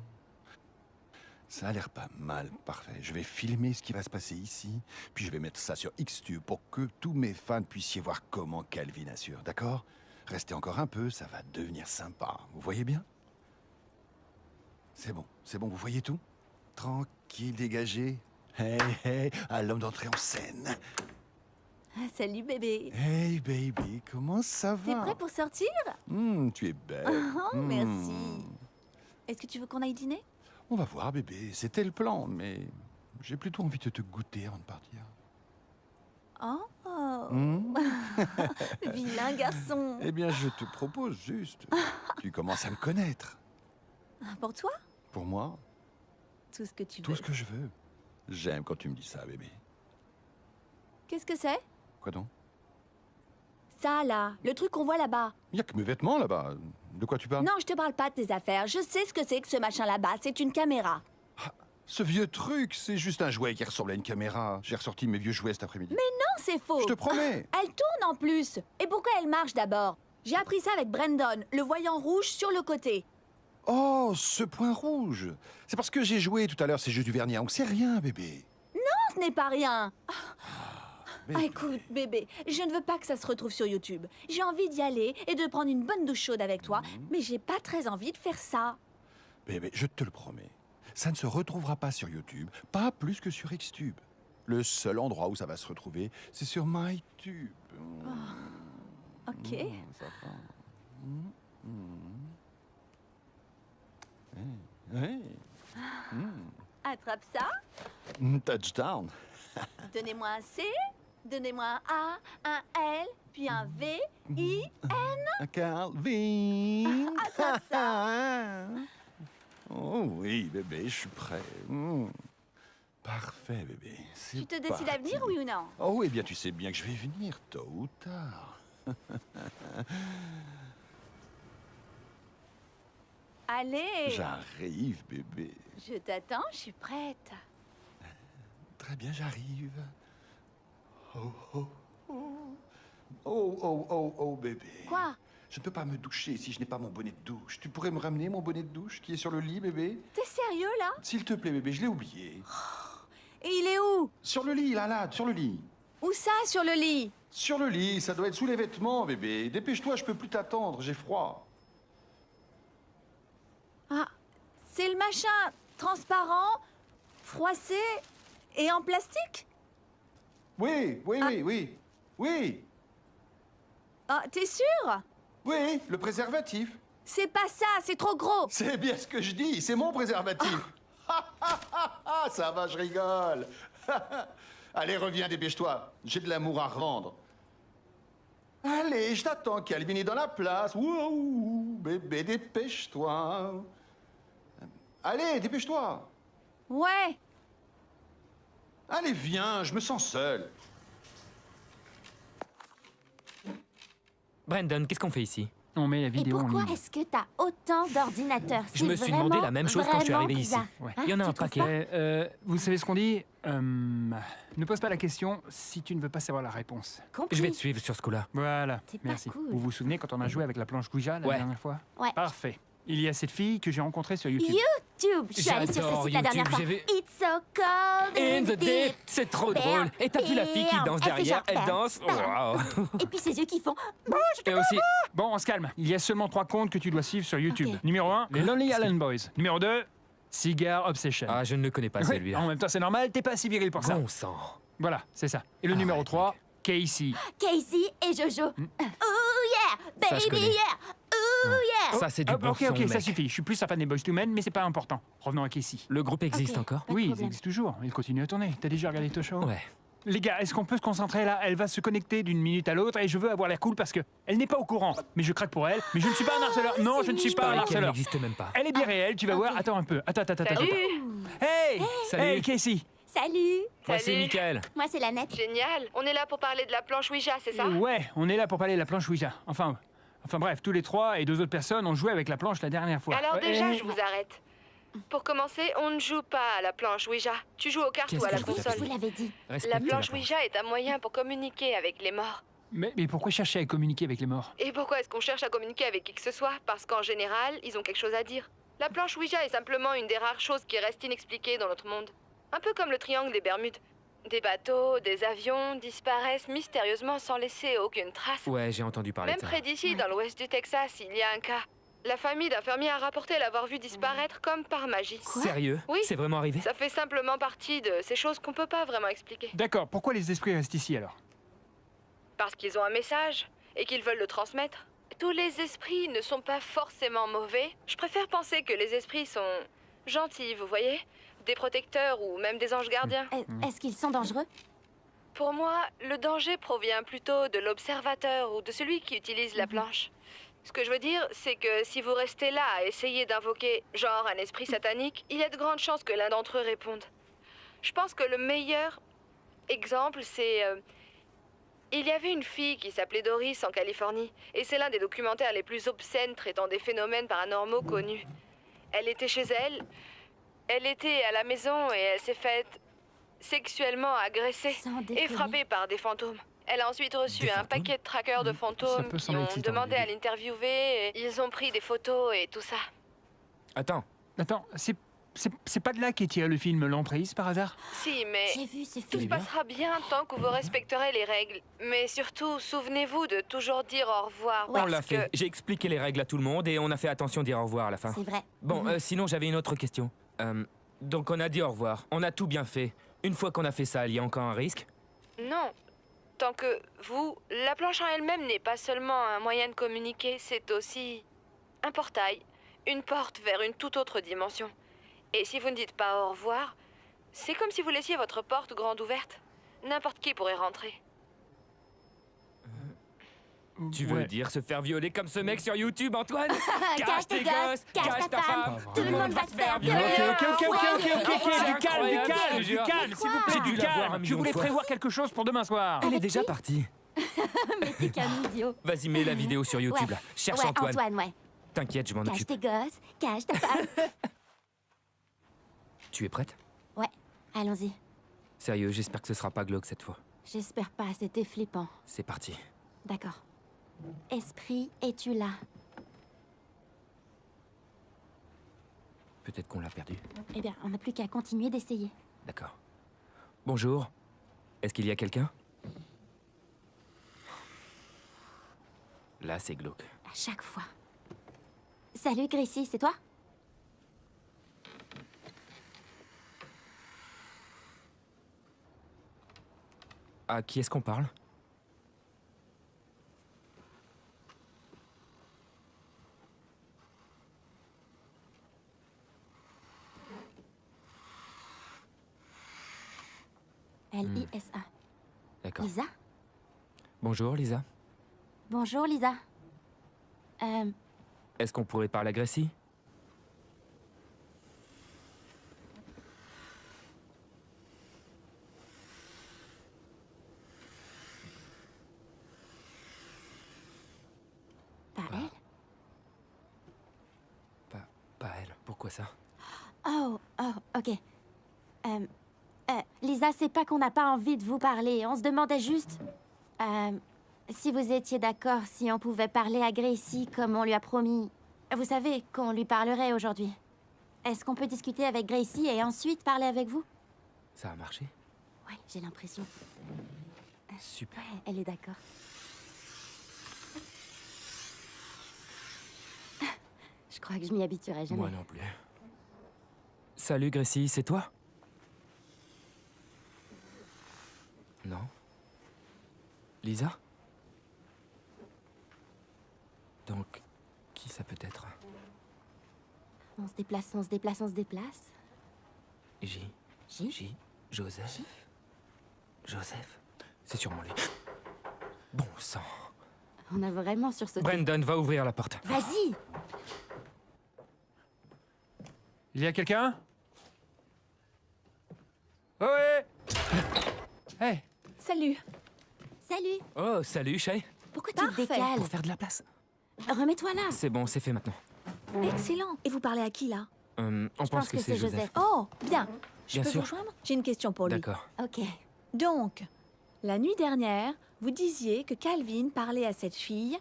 Ça a l'air pas mal, parfait. Je vais filmer ce qui va se passer ici, puis je vais mettre ça sur Xtube pour que tous mes fans puissent y voir comment Calvin assure, d'accord? Restez encore un peu, ça va devenir sympa. Vous voyez bien? C'est bon, vous voyez tout? Tranquille. tranquille, dégagé. Hey, hey, à l'homme d'entrer en scène. Ah, salut bébé. Hey, baby, comment ça T'es va? prêt pour sortir? Tu es belle. Oh, merci. Est-ce que tu veux qu'on aille dîner? On va voir, bébé. C'était le plan, mais j'ai plutôt envie de te goûter avant de partir. Oh, Hmm vilain garçon. Eh bien, je te propose juste. Tu commences à me connaître. Pour toi, Pour moi, tout ce que tu tout veux. ce que je veux. J'aime quand tu me dis ça, bébé. Qu'est-ce que c'est? Quoi donc? Ça, là, le truc qu'on voit là-bas. Il n'y a que mes vêtements là-bas. De quoi tu parles? Non, je te parle pas de tes affaires. Je sais ce que c'est que ce machin là-bas. C'est une caméra. Ce vieux truc, c'est juste un jouet qui ressemble à une caméra. J'ai ressorti mes vieux jouets cet après-midi. Non, c'est faux. Je te promets. Elle tourne en plus. Et pourquoi elle marche d'abord? J'ai appris ça avec Brandon, le voyant rouge sur le côté. Oh, ce point rouge. C'est parce que j'ai joué tout à l'heure ces jeux du vernis, donc c'est rien, bébé. Ce n'est pas rien. Bébé. Ah, écoute, bébé, je ne veux pas que ça se retrouve sur YouTube. J'ai envie d'y aller et de prendre une bonne douche chaude avec toi, mais j'ai pas très envie de faire ça. Bébé, je te le promets. Ça ne se retrouvera pas sur YouTube, pas plus que sur Xtube. Le seul endroit où ça va se retrouver, c'est sur MyTube. Ok. Ça va. Hey. Attrape ça. Touchdown. Donnez-moi un C, donnez-moi un A, un L, puis un V, I. Calvin. Attrape ça. Oh oui, bébé, je suis prêt. Parfait, bébé. C'est Tu te décides à parti. venir, oui ou non? Oh, eh bien, tu sais bien que je vais venir, tôt ou tard. Allez, J'arrive, bébé. je t'attends, je suis prête. Très bien, j'arrive. Oh, oh, oh. Oh, oh, oh, oh, bébé. Quoi? Je ne peux pas me doucher si je n'ai pas mon bonnet de douche. Tu pourrais me ramener mon bonnet de douche qui est sur le lit, bébé? T'es sérieux, là? S'il te plaît, bébé, je l'ai oublié. Et il est où? Sur le lit, là, sur le lit. Où ça, sur le lit? Sur le lit, ça doit être sous les vêtements, bébé. Dépêche-toi, je peux plus t'attendre, j'ai froid. Ah, c'est le machin transparent, froissé et en plastique? Oui, oui, Ah. oui, oui. Oui, Ah, t'es sûr? oui, le préservatif. C'est pas ça, c'est trop gros. C'est bien ce que je dis, c'est mon préservatif. Ça va, je rigole. Allez, reviens, dépêche-toi. J'ai de l'amour à revendre. Allez, je t'attends, Calvin est dans la place. Wouhou, bébé, dépêche-toi. Allez, dépêche-toi. Ouais. Allez, viens, je me sens seul. Brandon, qu'est-ce qu'on fait ici? On met la Et vidéo en pourquoi ligne. est-ce que t'as autant d'ordinateurs? Je me suis demandé la même chose quand je suis arrivé ici. Ouais. Il y en a un tu trouves paquet. pas Vous savez ce qu'on dit ne pose pas la question si tu ne veux pas savoir la réponse. Compris. Je vais te suivre sur ce coup-là. Voilà, C'est pas merci. cool. Vous vous souvenez quand on a joué avec la planche Ouija la Ouais. dernière fois? Ouais. Parfait. Il y a cette fille que j'ai rencontrée sur YouTube. YouTube. Je suis allée sur ce J'adore site la dernière YouTube, fois. j'ai vu- It's so cold In the deep, deep. c'est trop Bam, drôle. Et t'as vu la fille qui bam. danse Elle fait derrière? genre Elle bam, danse. bam. Waouh. Et puis ses yeux qui font. Et aussi, Bon, on se calme. Il y a seulement 3 comptes que tu dois suivre sur YouTube. Ok. Numéro 1, les Lonely Island Boys. Numéro 2, Cigar Obsession. ah, je ne le connais pas Ouais, celui-là. en même temps, c'est normal, t'es pas assez viril pour ça. Bon sang. Voilà, c'est ça. Et le Ah numéro ouais, 3, Casey. Casey et Jojo. Hmm. Oh yeah, Ça, je baby connais. yeah. Oh yeah. Ça, c'est du Hop, bon ok, son, ok, ça mec. suffit. Je suis plus un fan des Boys to Men, mais c'est pas important. Revenons à Casey. Le groupe existe Ok. encore? Pas de Oui, ils problème. existent toujours. Ils continuent à tourner. T'as déjà regardé Tosho? Ouais. Les gars, est-ce qu'on peut se concentrer là? Elle va se connecter d'une minute à l'autre et je veux avoir l'air cool parce que elle n'est pas au courant. Mais je craque pour elle. Mais je ne suis pas un harceleur. Non, je ne suis Je pas un parie qu'elle harceleur. n'existe même pas. Elle est bien réelle, tu vas ok. voir. Attends un peu. Attends. Salut. Hey! Salut. Hey, Casey! Salut. Moi, c'est Salut. Michael. Moi c'est Lanette. Génial. On est là pour parler de la planche Ouija, c'est ça? Ouais, on est là pour parler de la planche Ouija. Enfin bref, tous les 3 et 2 autres personnes ont joué avec la planche la dernière fois. Alors Ouais, déjà, et- je vous arrête. Pour commencer, on ne joue pas à la planche Ouija. Tu joues aux cartes Qu'est-ce ou à que la je vous Oui, console. je vous l'avais dit. La Respectez planche Ouija est un moyen pour communiquer avec les morts. Mais pourquoi chercher à communiquer avec les morts? Et pourquoi est-ce qu'on cherche à communiquer avec qui que ce soit? Parce qu'en général, ils ont quelque chose à dire. La planche Ouija est simplement une des rares choses qui restent inexpliquées dans notre monde. Un peu comme le triangle des Bermudes. Des bateaux, des avions disparaissent mystérieusement sans laisser aucune trace. Ouais, j'ai entendu parler Même de ça. près d'ici, dans l'ouest du Texas, il y a un cas. La famille d'un fermier a rapporté l'avoir vu disparaître comme par magie. Sérieux? Oui. C'est vraiment arrivé? Ça fait simplement partie de ces choses qu'on peut pas vraiment expliquer. D'accord, pourquoi les esprits restent ici alors? Parce qu'ils ont un message et qu'ils veulent le transmettre. Tous les esprits ne sont pas forcément mauvais. Je préfère penser que les esprits sont gentils, vous voyez? Des protecteurs ou même des anges gardiens. Est-ce qu'ils sont dangereux? Pour moi, le danger provient plutôt de l'observateur ou de celui qui utilise la planche. Ce que je veux dire, c'est que si vous restez là à essayer d'invoquer, genre, un esprit satanique, il y a de grandes chances que l'un d'entre eux réponde. Je pense que le meilleur exemple, c'est... il y avait une fille qui s'appelait Doris en Californie, et c'est l'un des documentaires les plus obscènes traitant des phénomènes paranormaux connus. Elle était chez elle, elle était à la maison et elle s'est faite sexuellement agressée Sans et déconner. frappée par des fantômes. Elle a ensuite reçu Des un fantômes paquet de trackers de Ça fantômes peut qui sembler ont excitant, demandé au à début. l'interviewer, et ils ont pris des photos et tout ça. Attends, Attends, c'est pas de là qu'est tiré le film L'Emprise par hasard? Si, mais... J'ai vu ce Tout se film. passera bien tant que vous respecterez les règles. Mais surtout, souvenez-vous de toujours dire au revoir. on parce l'a fait. que- J'ai expliqué les règles à tout le monde et on a fait attention de dire au revoir à la fin. C'est vrai. Bon, sinon j'avais une autre question. Donc on a dit au revoir, on a tout bien fait. Une fois qu'on a fait ça, il y a encore un risque? Non. Tant que vous... La planche en elle-même n'est pas seulement un moyen de communiquer, c'est aussi un portail, une porte vers une toute autre dimension. Et si vous ne dites pas au revoir, c'est comme si vous laissiez votre porte grande ouverte. N'importe qui pourrait rentrer. Tu veux Ouais. dire se faire violer comme ce mec sur YouTube, Antoine? Cache tes gosses, cache ta femme, tout le monde va se faire violer. Du calme, Incroyable, je te du jure. calme, s'il vous plaît, J'ai dû du la voir un calme. Je million de voulais fois. prévoir quelque chose pour demain soir. Elle est déjà partie. Mais t'es qu'un idiot. Vas-y, mets la vidéo sur YouTube là. Cherche Ouais, Antoine. ouais. T'inquiète, je m'en Cache occupe. tes gosses, cache ta femme. Tu es prête? Ouais, allons-y. Sérieux, j'espère que ce sera pas glauque cette fois. J'espère pas, c'était flippant. C'est parti. D'accord. Esprit, es-tu là? Peut-être qu'on l'a perdu. Eh bien, on n'a plus qu'à continuer d'essayer. D'accord. Bonjour. Est-ce qu'il y a quelqu'un? Là, c'est glauque. À chaque fois. Salut, Gracie, c'est toi? À qui est-ce qu'on parle? L-I-S-A. D'accord. Lisa? Bonjour, Lisa. Bonjour, Lisa. Est-ce qu'on pourrait parler à Gracie? Pas elle? Pas elle. Pourquoi ça? Oh, ok. Lisa, c'est pas qu'on n'a pas envie de vous parler. On se demandait juste si vous étiez d'accord, si on pouvait parler à Gracie comme on lui a promis. Vous savez qu'on lui parlerait aujourd'hui. Est-ce qu'on peut discuter avec Gracie et ensuite parler avec vous? Ça a marché? Ouais, j'ai l'impression. Super. Ouais, elle est d'accord. Je crois que je m'y habituerai jamais. Moi non plus. Salut, Gracie, c'est toi? Non? Lisa? Donc, qui ça peut être? On se déplace, on se déplace, on se déplace. J. J? Joseph. Joseph. C'est sûrement lui. Bon sang. On a vraiment sursauté. Brandon, va ouvrir la porte. Vas-y! Il y a quelqu'un? Ouais. Hey, Salut. Salut! Oh, salut, Shay. Pourquoi tu te Parfait. décales? Pour faire de la place. Remets-toi là! C'est bon, c'est fait maintenant. Excellent. Et vous parlez à qui là? On pense pense que que c'est c'est Joseph. Joseph. Oh, bien. Je Bien peux sûr. vous rejoindre? J'ai une question pour lui. D'accord. Ok. Donc, la nuit dernière, vous disiez que Calvin parlait à cette fille.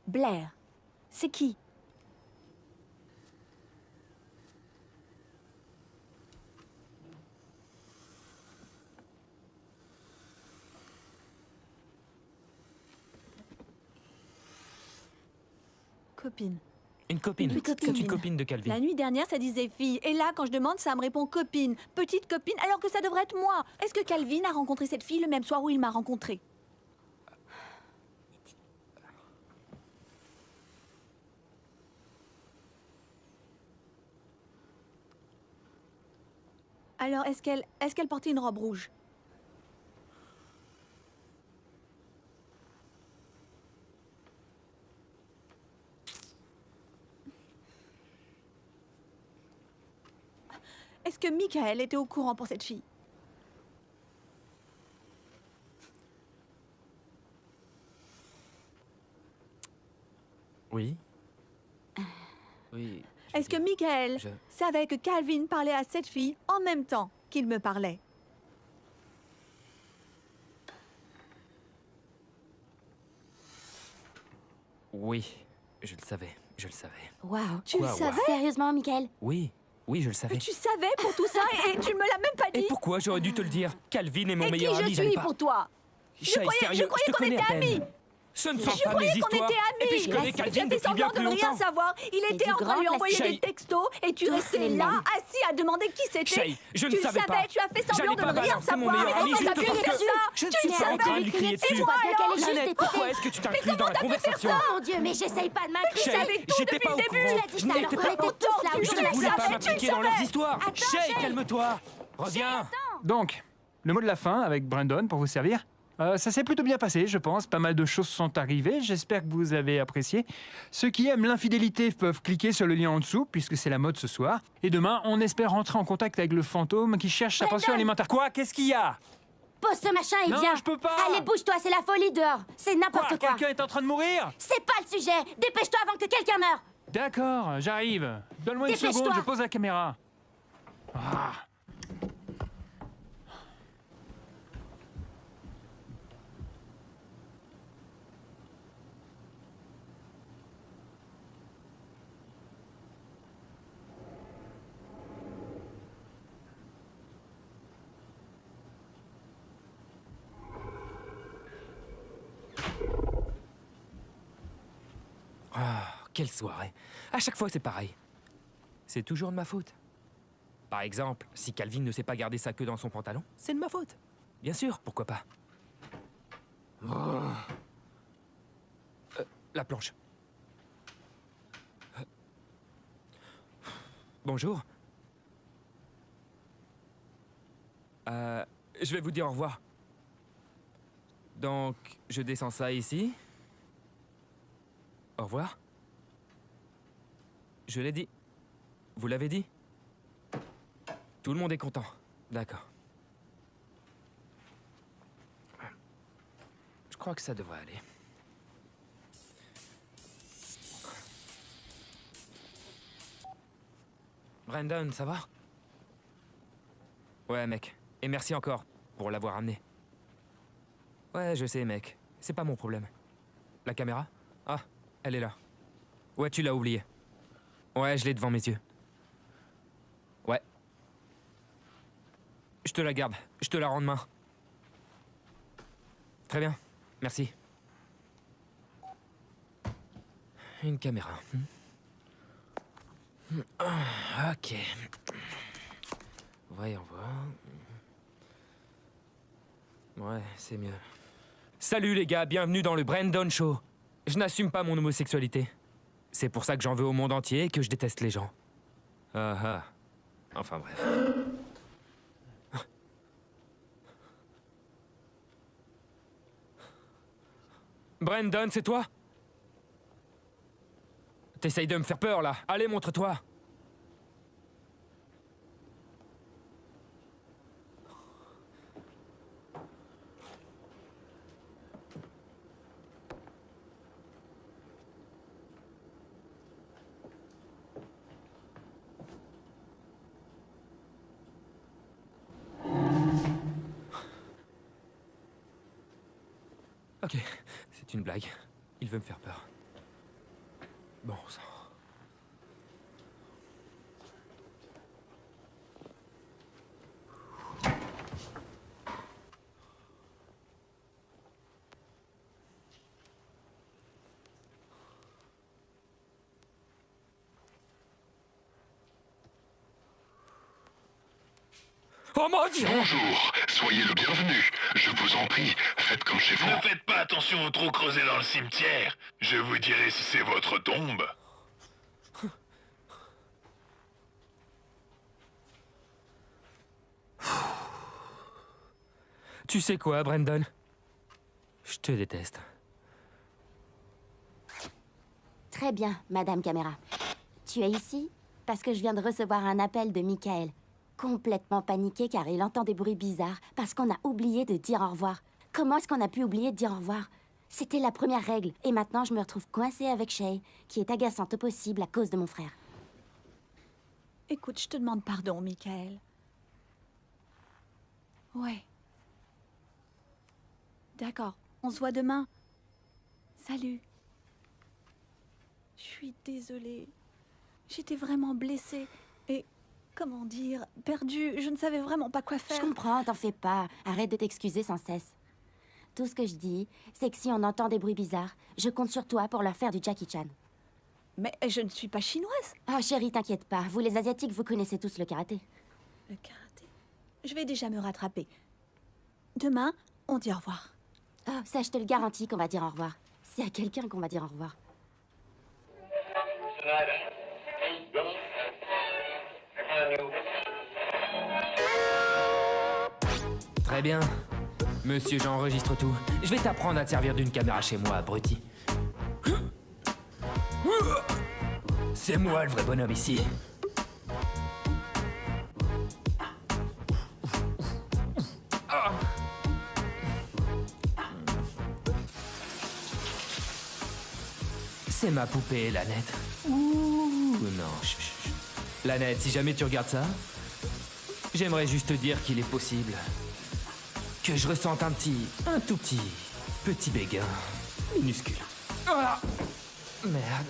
Blair. C'est qui? Copine. Une copine. Une copine. C'est une copine de Calvin. La nuit dernière, ça disait fille. Et là, quand je demande, ça me répond copine. Petite copine, alors que ça devrait être moi. Est-ce que Calvin a rencontré cette fille le même soir où il m'a rencontré? Alors, est-ce qu'elle portait une robe rouge? Est-ce que Michael était au courant pour cette fille? Oui. Oui. Est-ce que Michael je- savait que Calvin parlait à cette fille en même temps qu'il me parlait? Oui, je le savais. Je le savais. Waouh. Tu le Quoi, savais? Sérieusement, Michael? Oui, oui, je le savais. Mais tu savais pour tout ça et tu ne me l'as même pas Et dit? pourquoi j'aurais dû te le dire? Calvin est mon Et qui meilleur je ami, j'allais suis pas... pour toi? Shay, croyais sérieux, qu'on je te connais était à peine. amis. Ce ne sont Je pas mes croyais qu'on histoires. était amis. Et puis je connais Il a Calvin fait depuis bien semblant plus de ne rien longtemps. savoir. Il C'est était du en train de grand lui envoyer classique. des textos et tu Tous restais les là, mêmes. assis à demander qui c'était. Shay, je ne Tu le savais savais, pas. tu as fait semblant J'allais de pas ne rien balancer mon savoir. meilleur ami Comment juste t'as pu parce faire que ça? je ne Tu suis le pas en savais. train de lui crier Et dessus. Tu vois bien qu'elle est juste Nanette, pourquoi écoutée. est-ce que tu t'inclus dans la conversation? Oh mon Dieu, mais j'essaye pas de m'inclure. Tu savais tout J'étais depuis pas le au début. courant. Tu l'as dit Je ça, n'étais alors pas qu'on était tous là Je autour de ne la voulais table. pas m'impliquer dans leurs histoires. Attends, Shay, Shay. calme-toi. Reviens. Donc, le mot de la fin avec Brandon pour vous servir. Ça s'est plutôt bien passé, je pense. Pas mal de choses sont arrivées. J'espère que vous avez apprécié. Ceux qui aiment l'infidélité peuvent cliquer sur le lien en dessous, puisque c'est la mode ce soir. Et demain, on espère rentrer en contact avec le fantôme qui cherche sa pension Brandon! alimentaire. Quoi? Qu'est-ce qu'il y a? Pose ce machin et Non, viens. je peux pas. Allez, bouge-toi, c'est la folie dehors. C'est Quoi? n'importe quoi. Quelqu'un est en train de mourir? C'est pas le sujet. Dépêche-toi avant que quelqu'un meure. D'accord, j'arrive. Donne-moi une Dépêche-toi. seconde, je pose la caméra. Ah. Quelle soirée. À chaque fois, c'est pareil. C'est toujours de ma faute. Par exemple, si Calvin ne sait pas garder sa queue dans son pantalon, c'est de ma faute. Bien sûr, pourquoi pas. La planche. Bonjour. Je vais vous dire au revoir. Donc, je descends ça ici. Au revoir. Je l'ai dit. Vous l'avez dit? Tout le monde est content. D'accord. Je crois que ça devrait aller. Brandon, ça va? Ouais, mec. Et merci encore pour l'avoir amené. Ouais, je sais, mec. C'est pas mon problème. La caméra? Ah, elle est là. Ouais, tu l'as oubliée. Ouais, je l'ai devant mes yeux. Ouais. Je te la garde. Je te la rends demain. Très bien. Merci. Une caméra. Ok. Voyons voir. Ouais, c'est mieux. Salut les gars, bienvenue dans le Brandon Show. Je n'assume pas mon homosexualité. C'est pour ça que j'en veux au monde entier et que je déteste les gens. Ah ah. Enfin bref. Brandon, c'est toi? T'essayes de me faire peur là. Allez, montre-toi. Ok, c'est une blague. Il veut me faire peur. Bon sang. Oh mon Dieu! Bonjour, soyez le bienvenu. Je vous en prie, faites comme chez vous. Ne faites pas attention au trou creusé dans le cimetière. Je vous dirai si c'est votre tombe. Tu sais quoi, Brandon? Je te déteste. Très bien, Madame Caméra. Tu es ici parce que je viens de recevoir un appel de Michael. Complètement paniqué car il entend des bruits bizarres parce qu'on a oublié de dire au revoir. Comment est-ce qu'on a pu oublier de dire au revoir? C'était la première règle. Et maintenant, je me retrouve coincée avec Shay, qui est agaçante au possible à cause de mon frère. Écoute, je te demande pardon, Michael. Ouais. D'accord, on se voit demain. Salut. Je suis désolée. J'étais vraiment blessée et, comment dire, perdue. Je ne savais vraiment pas quoi Je faire. comprends, t'en fais pas. Arrête de t'excuser sans cesse. Tout ce que je dis, c'est que si on entend des bruits bizarres, je compte sur toi pour leur faire du Jackie Chan. Mais je ne suis pas chinoise. Oh chérie, t'inquiète pas. Vous les Asiatiques, vous connaissez tous le karaté. Le karaté. Je vais déjà me rattraper. Demain, on dit au revoir. Oh, ça, je te le garantis qu'on va dire au revoir. C'est à quelqu'un qu'on va dire au revoir. Très bien. Monsieur, j'enregistre tout. Je vais t'apprendre à te servir d'une caméra chez moi, abruti. C'est moi le vrai bonhomme ici. C'est ma poupée, Lanette. Ouh, non, chut, chut, chut. Lanette, si jamais tu regardes ça, j'aimerais juste te dire qu'il est possible que je ressente un tout petit béguin minuscule. Ah, merde.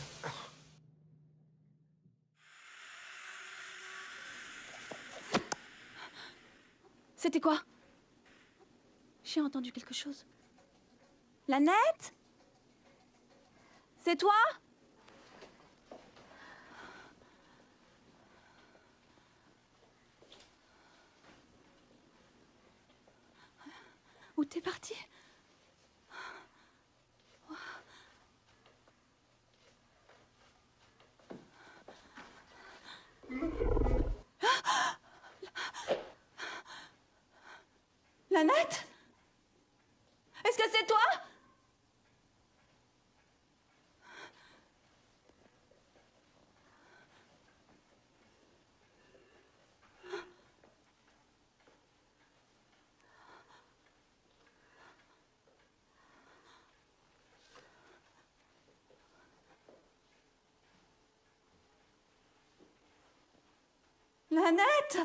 C'était quoi? J'ai entendu quelque chose. Lanette? C'est toi? Où t'es partie? Lanette? Est-ce que c'est toi? Lanette?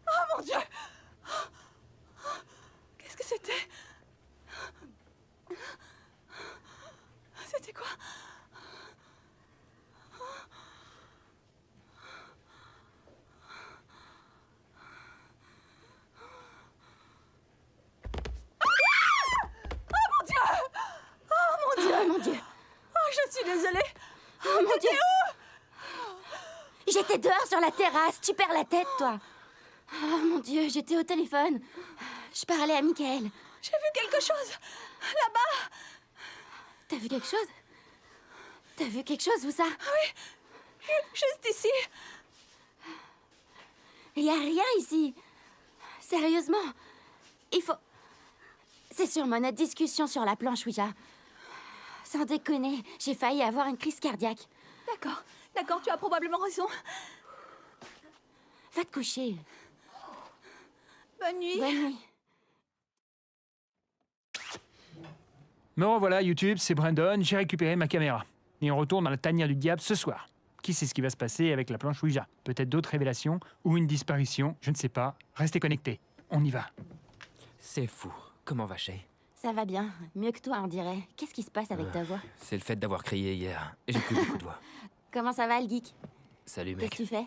Oh mon Dieu! Qu'est-ce que c'était? C'était quoi? Oh mon Dieu! Oh, je suis désolée. Oh mon Dieu! J'étais dehors sur la terrasse. Tu perds la tête, toi. Oh mon Dieu, j'étais au téléphone. Je parlais à Michael. J'ai vu quelque chose. Là-bas. T'as vu quelque chose? T'as vu quelque chose, où ça? Juste ici. Il y a rien ici. Sérieusement. Il faut... C'est sûrement notre discussion sur la planche Ouija. Sans déconner, j'ai failli avoir une crise cardiaque. D'accord, d'accord, tu as probablement raison. Va te coucher. Bonne nuit. Bonne nuit. Me revoilà, YouTube, c'est Brandon, j'ai récupéré ma caméra. Et on retourne dans la tanière du diable ce soir. Qui sait ce qui va se passer avec la planche Ouija? Peut-être d'autres révélations ou une disparition, je ne sais pas. Restez connectés, on y va. C'est fou. Comment va Shay? Ça va bien. Mieux que toi, on dirait. Qu'est-ce qui se passe avec ta voix? C'est le fait d'avoir crié hier. J'ai plus beaucoup de voix. Comment ça va, le geek? Salut, Qu'est-ce mec. que tu fais?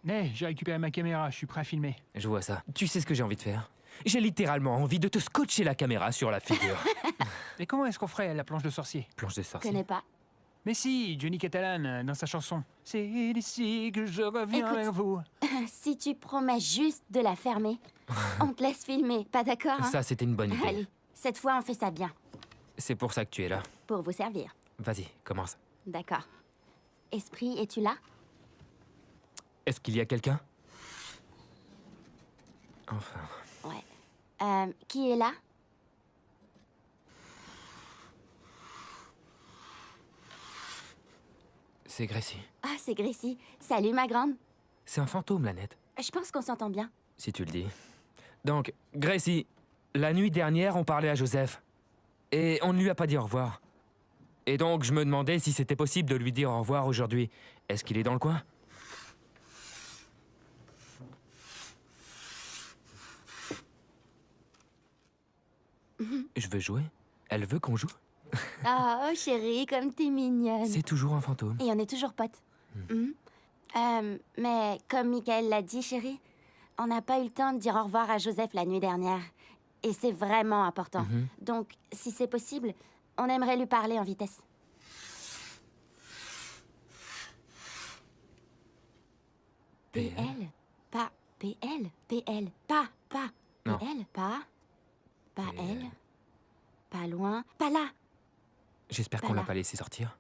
Hey, j'ai récupéré ma caméra, je suis prêt à filmer. Je vois ça. Tu sais ce que j'ai envie de faire? J'ai littéralement envie de te scotcher la caméra sur la figure. Et comment est-ce qu'on ferait la planche de sorcier? Planche de Je sorcier. connais pas. Mais si, Johnny Catalan, dans sa chanson. C'est d'ici que je reviens Écoute. vers vous. Si tu promets juste de la fermer, on te laisse filmer. Pas d'accord, hein? Ça, c'était une bonne idée. Allez, cette fois, on fait ça bien. C'est pour ça que tu es là. Pour vous servir. Vas-y, commence. D'accord. Esprit, es-tu là? Est-ce qu'il y a quelqu'un? Enfin... Ouais. Qui est là? C'est Gracie. Ah, c'est Gracie. Salut, ma grande. C'est un fantôme, la nette. Je pense qu'on s'entend bien. Si tu le dis. Donc, Gracie, la nuit dernière, on parlait à Joseph. Et on ne lui a pas dit au revoir. Et donc, je me demandais si c'était possible de lui dire au revoir aujourd'hui. Est-ce qu'il est dans le coin? Je veux jouer. Elle veut qu'on joue. Oh, chérie, comme t'es mignonne. C'est toujours un fantôme. Et on est toujours potes. Mhm. Mais comme Michael l'a dit, chérie, on n'a pas eu le temps de dire au revoir à Joseph la nuit dernière. Et c'est vraiment important. Mhm. Donc, si c'est possible, on aimerait lui parler en vitesse. PL? Pas PL? PL? Pas Non. PL? Pas PL. elle? Pas loin? Pas là? J'espère qu'on Voilà. l'a pas laissé sortir.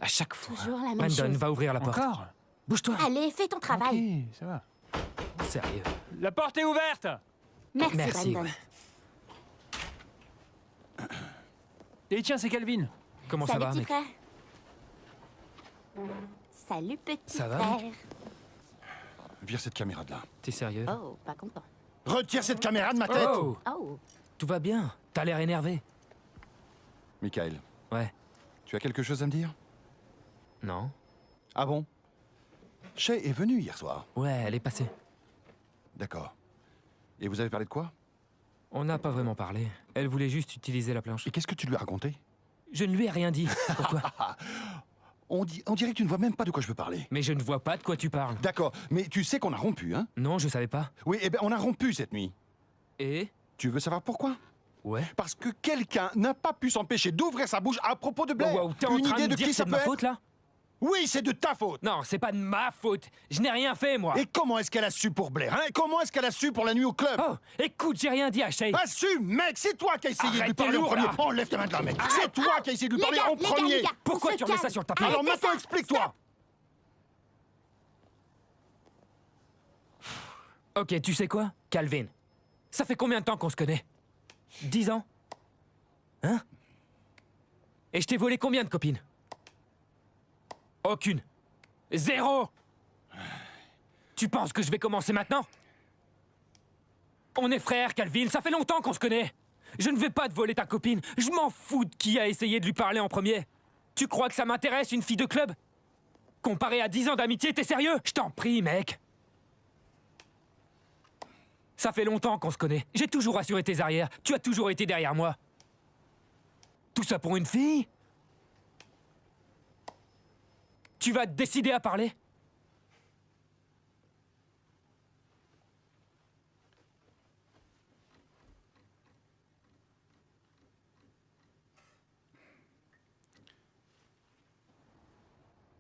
À chaque fois. Toujours la même Brandon, chose. va ouvrir la porte. Encore? Bouge-toi. Allez, fais ton travail. Ok, ça va. Sérieux. La porte est ouverte! Merci, Merci, Brandon. ouais. Et tiens, c'est Calvin. Comment Salut, ça va, petit mec? frère. Salut, petit Ça va, frère. Vire cette caméra de là. T'es sérieux? Oh, pas content. Retire cette caméra de ma tête! Oh, Oh, tout va bien. T'as l'air énervé. Michael, Ouais. tu as quelque chose à me dire? Non? Ah bon? Shay est venue hier soir. Ouais, elle est passée. D'accord. Et vous avez parlé de quoi? On n'a pas vraiment parlé. Elle voulait juste utiliser la planche. Et qu'est-ce que tu lui as raconté? Je ne lui ai rien dit. Pourquoi? On dirait que tu ne vois même pas de quoi je veux parler. Mais je ne vois pas de quoi tu parles. D'accord, mais tu sais qu'on a rompu, hein? Non, je savais pas. Oui, eh ben on a rompu cette nuit. Et? Tu veux savoir pourquoi? Ouais. Parce que quelqu'un n'a pas pu s'empêcher d'ouvrir sa bouche à propos de Blair. Wow, t'es en Une train idée de me de dire qui que ça c'est de peut ma être? faute, là? Oui, c'est de ta faute. Non, c'est pas de ma faute. Je n'ai rien fait, moi. Et comment est-ce qu'elle a su pour Blair, hein? Comment est-ce qu'elle a su pour la nuit au club? Oh, écoute, j'ai rien dit à Shay. Assume, mec, c'est toi qui as essayé de lui Arrête, parler t'es en lourd, premier. là. Enlève tes mains de là, mec. C'est toi qui as essayé de lui parler en premier. les gars, Pourquoi on se tu remets ça calme. sur le tapis? Alors Arrêtez maintenant, ça. explique-toi. Ok, tu sais quoi, Calvin? Ça fait combien de temps qu'on se connaît? 10 ans? Hein? Et je t'ai volé combien de copines? Aucune. 0! Tu penses que je vais commencer maintenant? On est frères, Calvin, ça fait longtemps qu'on se connaît. Je ne vais pas te voler ta copine. Je m'en fous de qui a essayé de lui parler en premier. Tu crois que ça m'intéresse, une fille de club? Comparé à 10 ans d'amitié, t'es sérieux? Je t'en prie, mec. Ça fait longtemps qu'on se connaît. J'ai toujours assuré tes arrières. Tu as toujours été derrière moi. Tout ça pour une fille? Tu vas te décider à parler?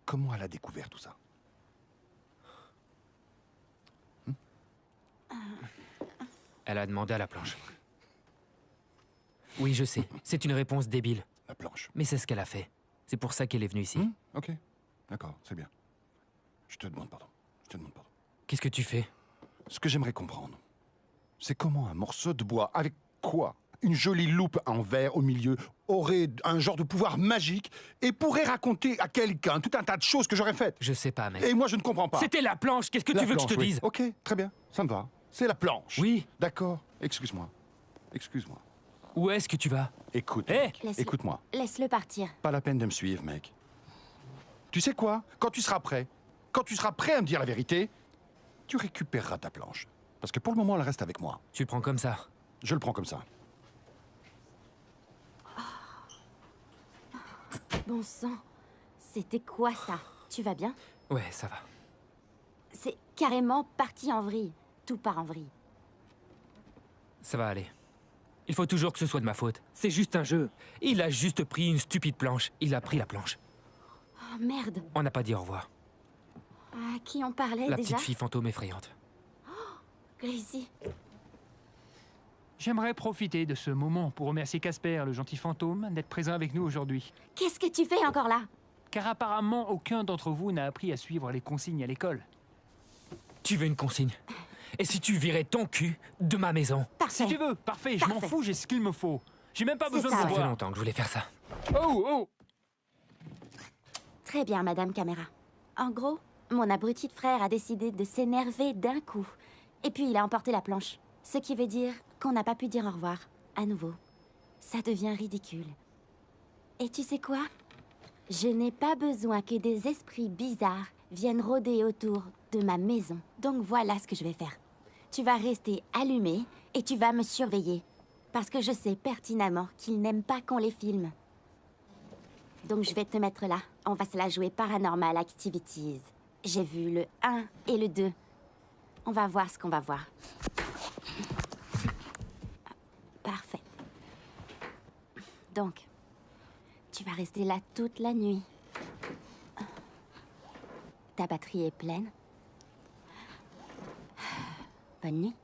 Comment elle a découvert tout ça? Elle a demandé à la planche. Oui, je sais. C'est une réponse débile. La planche. Mais c'est ce qu'elle a fait. C'est pour ça qu'elle est venue ici. Ok. D'accord, c'est bien. Je te demande pardon. Je te demande pardon. Qu'est-ce que tu fais? Ce que j'aimerais comprendre, c'est comment un morceau de bois, avec quoi? Une jolie loupe en verre au milieu, aurait un genre de pouvoir magique et pourrait raconter à quelqu'un tout un tas de choses que j'aurais faites. Je sais pas, mec. Et moi, je ne comprends pas. C'était la planche. Qu'est-ce que La tu veux que je te planche, oui. dise? Ok, très bien, ça me va. C'est la planche. Oui. D'accord, excuse-moi. Excuse-moi. Où est-ce que tu vas? Écoute, Hé mec, Laisse-le. écoute-moi. Laisse-le partir. Pas la peine de me suivre, mec. Tu sais quoi? Quand tu seras prêt à me dire la vérité, tu récupéreras ta planche. Parce que pour le moment, elle reste avec moi. Tu le prends comme ça. Je le prends comme ça. Bon sang, c'était quoi ça? Tu vas bien? Ouais, ça va. C'est carrément parti en vrille. Tout part en vrille. Ça va aller. Il faut toujours que ce soit de ma faute. C'est juste un jeu. Il a juste pris une stupide planche. Il a pris la planche. Oh merde. On n'a pas dit au revoir. À qui on parlait La déjà? petite fille fantôme effrayante. Gracie. J'aimerais profiter de ce moment pour remercier Casper, le gentil fantôme, d'être présent avec nous aujourd'hui. Qu'est-ce que tu fais encore là? Car apparemment, aucun d'entre vous n'a appris à suivre les consignes à l'école. Tu veux une consigne? Et si tu virais ton cul de ma maison? Parfait. Si tu veux, parfait, je m'en Parfait. fous, j'ai ce qu'il me faut. J'ai même pas C'est besoin ça, de Ça vous fait voir. longtemps que je voulais faire ça. Oh, oh! Très bien, Madame Caméra. En gros, mon abruti de frère a décidé de s'énerver d'un coup. Et puis il a emporté la planche. Ce qui veut dire qu'on n'a pas pu dire au revoir, à nouveau. Ça devient ridicule. Et tu sais quoi? Je n'ai pas besoin que des esprits bizarres viennent rôder autour de ma maison. Donc voilà ce que je vais faire. Tu vas rester allumé et tu vas me surveiller. Parce que je sais pertinemment qu'ils n'aiment pas qu'on les filme. Donc je vais te mettre là. On va se la jouer Paranormal Activities. J'ai vu le 1 et le 2. On va voir ce qu'on va voir. Parfait. Donc, tu vas rester là toute la nuit. Ta batterie est pleine. Bonne nuit.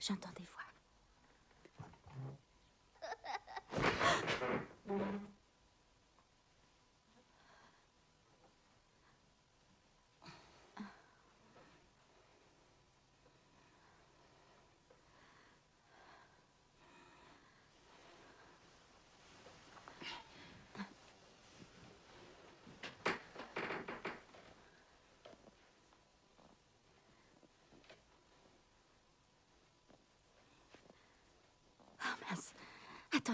J'entends des voix. Oh mince. Attends.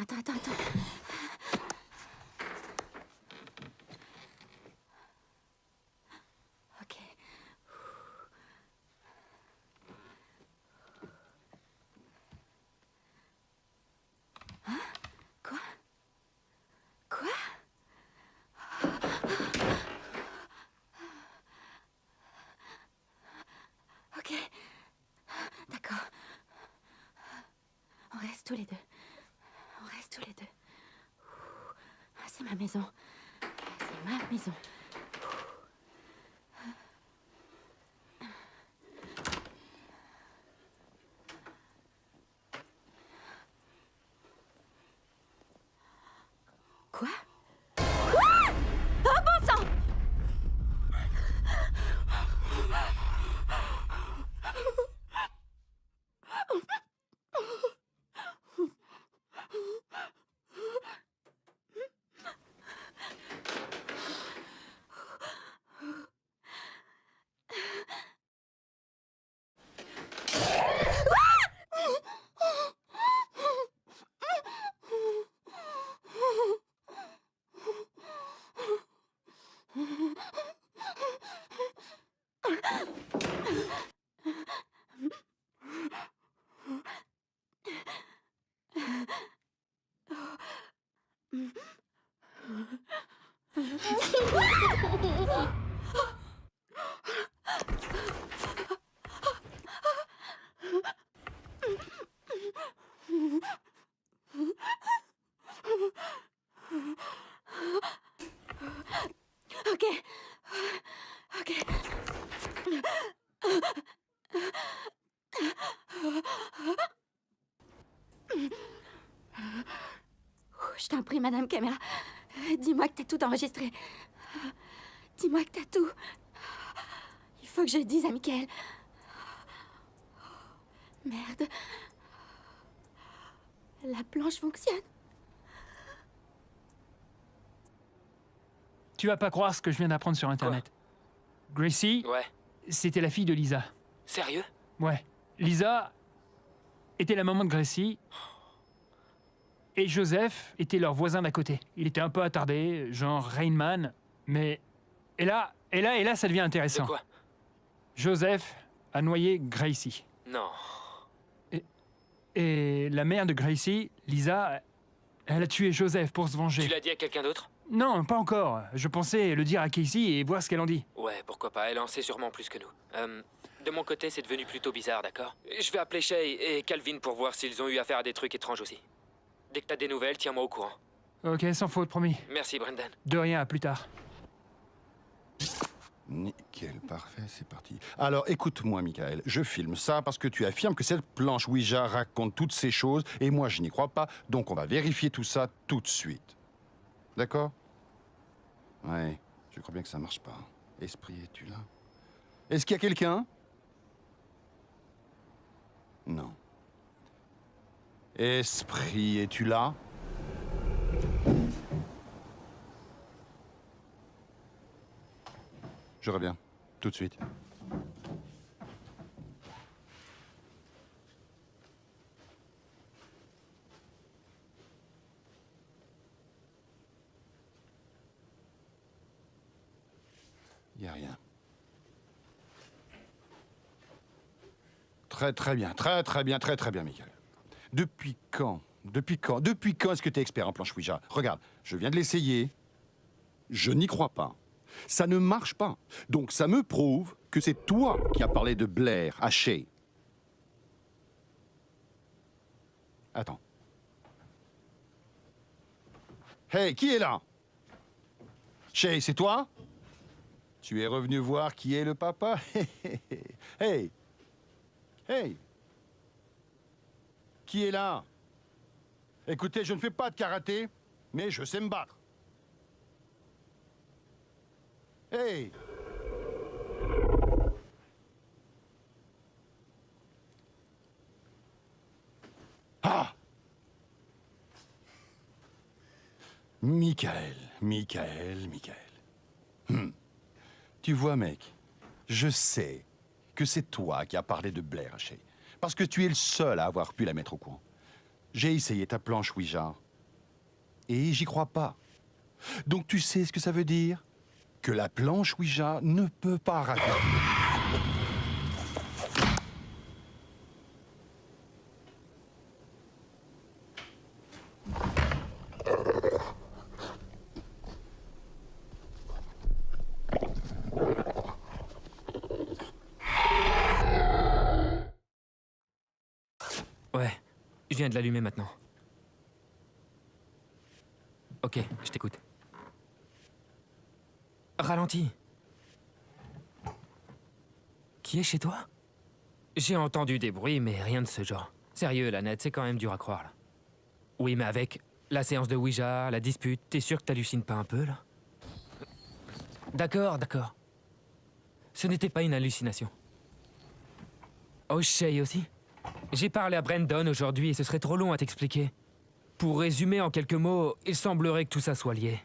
Ok. Hein? Quoi? Quoi? Ok. D'accord. On reste tous les deux. C'est ma maison. C'est ma maison. Quoi? Ah! Oh bon sang! Ok. Ok. Je t'en prie, Madame Caméra. Dis-moi que t'as tout enregistré. Dis-moi que t'as tout. Il faut que je le dise à Michael. Merde. La planche fonctionne. Tu vas pas croire ce que je viens d'apprendre sur Internet. Gracie, Ouais. c'était la fille de Lisa. Sérieux? Ouais. Lisa était la maman de Gracie. Et Joseph était leur voisin d'à côté. Il était un peu attardé, genre Rain Man. Mais... Et là, ça devient De intéressant. quoi? Joseph a noyé Gracie. Non. Et la mère de Gracie, Lisa, elle a tué Joseph pour se Tu venger. l'as dit à quelqu'un d'autre? Non, pas encore. Je pensais le dire à Casey et voir ce qu'elle en dit. Ouais, pourquoi pas, elle en sait sûrement plus que nous. De mon côté, c'est devenu plutôt bizarre, d'accord? Je vais appeler Shay et Calvin pour voir s'ils ont eu affaire à des trucs étranges aussi. Dès que t'as des nouvelles, tiens-moi au courant. Ok, sans faute, promis. Merci, Brendan. De rien, à plus tard. Nickel, parfait, c'est parti. Alors, écoute-moi, Michael, je filme ça parce que tu affirmes que cette planche Ouija raconte toutes ces choses et moi, je n'y crois pas, donc on va vérifier tout ça tout de suite. D'accord? Ouais, je crois bien que ça marche pas. Esprit, es-tu là? Est-ce qu'il y a quelqu'un? Non. Esprit, es-tu là? Je reviens, tout de suite. Y a rien. Très bien, très bien, Michael. Depuis quand est-ce que tu es expert en planche Ouija? Regarde, je viens de l'essayer. Je n'y crois pas. Ça ne marche pas. Donc ça me prouve que c'est toi qui as parlé de Blair à Shay. Attends. Hey, qui est là? Shay, c'est toi? Tu es revenu voir qui est le papa? Hey! Hey! Qui est là? Écoutez, je ne fais pas de karaté, mais je sais me battre. Hey! Ah! Michael. Tu vois, mec, je sais que c'est toi qui as parlé de Blair à Shay. Parce que tu es le seul à avoir pu la mettre au courant. J'ai essayé ta planche Ouija. Et j'y crois pas. Donc tu sais ce que ça veut dire? Que la planche Ouija ne peut pas rater. Ouais, je viens de l'allumer maintenant. Ok, je t'écoute. Ralentis. Qui est chez toi? J'ai entendu des bruits, mais rien de ce genre. Sérieux, la net, c'est quand même dur à croire, là. Oui, mais avec la séance de Ouija, la dispute, t'es sûr que t'hallucines pas un peu, là? D'accord. Ce n'était pas une hallucination. Oh, Shay aussi? J'ai parlé à Brendan aujourd'hui et ce serait trop long à t'expliquer. Pour résumer en quelques mots, il semblerait que tout ça soit lié.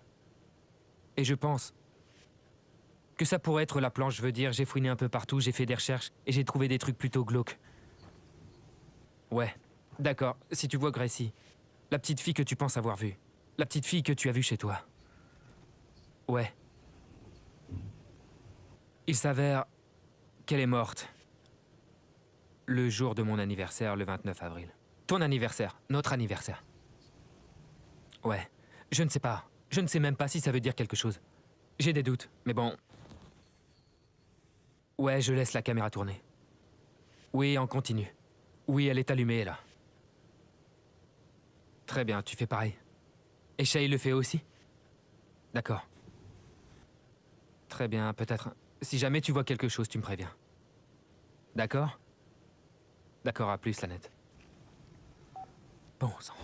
Et je pense que ça pourrait être la planche, je veux dire, j'ai fouiné un peu partout, j'ai fait des recherches et j'ai trouvé des trucs plutôt glauques. Ouais, d'accord, si tu vois Gracie, la petite fille que tu penses avoir vue, la petite fille que tu as vue chez toi. Ouais. Il s'avère qu'elle est morte le jour de mon anniversaire, le 29 avril. Ton anniversaire, notre anniversaire. Ouais, je ne sais pas. Je ne sais même pas si ça veut dire quelque chose. J'ai des doutes, mais bon. Ouais, je laisse la caméra tourner. Oui, on continue. Oui, elle est allumée, là. Très bien, tu fais pareil. Et Shay le fait aussi? D'accord. Très bien, peut-être. Si jamais tu vois quelque chose, tu me préviens. D'accord? D'accord, à plus, Lanette. Bon sang.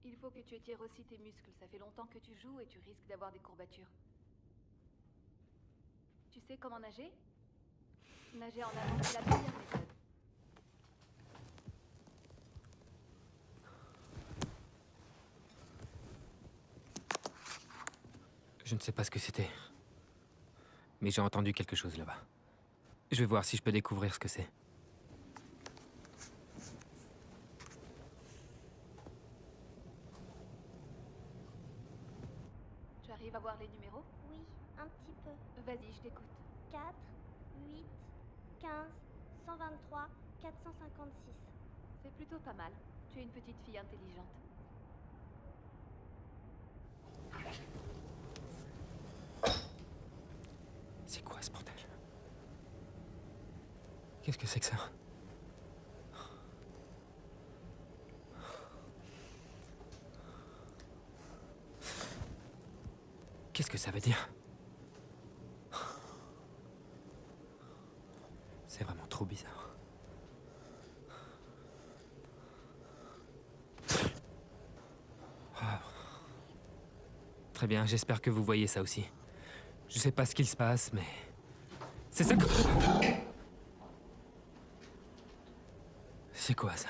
Il faut que tu étires aussi tes muscles. Ça fait longtemps que tu joues et tu risques d'avoir des courbatures. Tu sais comment nager? Nager en avant, c'est la meilleure méthode. Je ne sais pas ce que c'était. Mais j'ai entendu quelque chose là-bas. Je vais voir si je peux découvrir ce que c'est. Tu arrives à voir les numéros? Oui, un petit peu. Vas-y, je t'écoute. 4, 8, 15, 123, 456. C'est plutôt pas mal. Tu es une petite fille intelligente. C'est quoi ce bordel? Qu'est-ce que c'est que ça? Qu'est-ce que ça veut dire? C'est vraiment trop bizarre. Ah. Très bien, j'espère que vous voyez ça aussi. Je sais pas ce qu'il se passe, mais... C'est ça que... C'est quoi ça?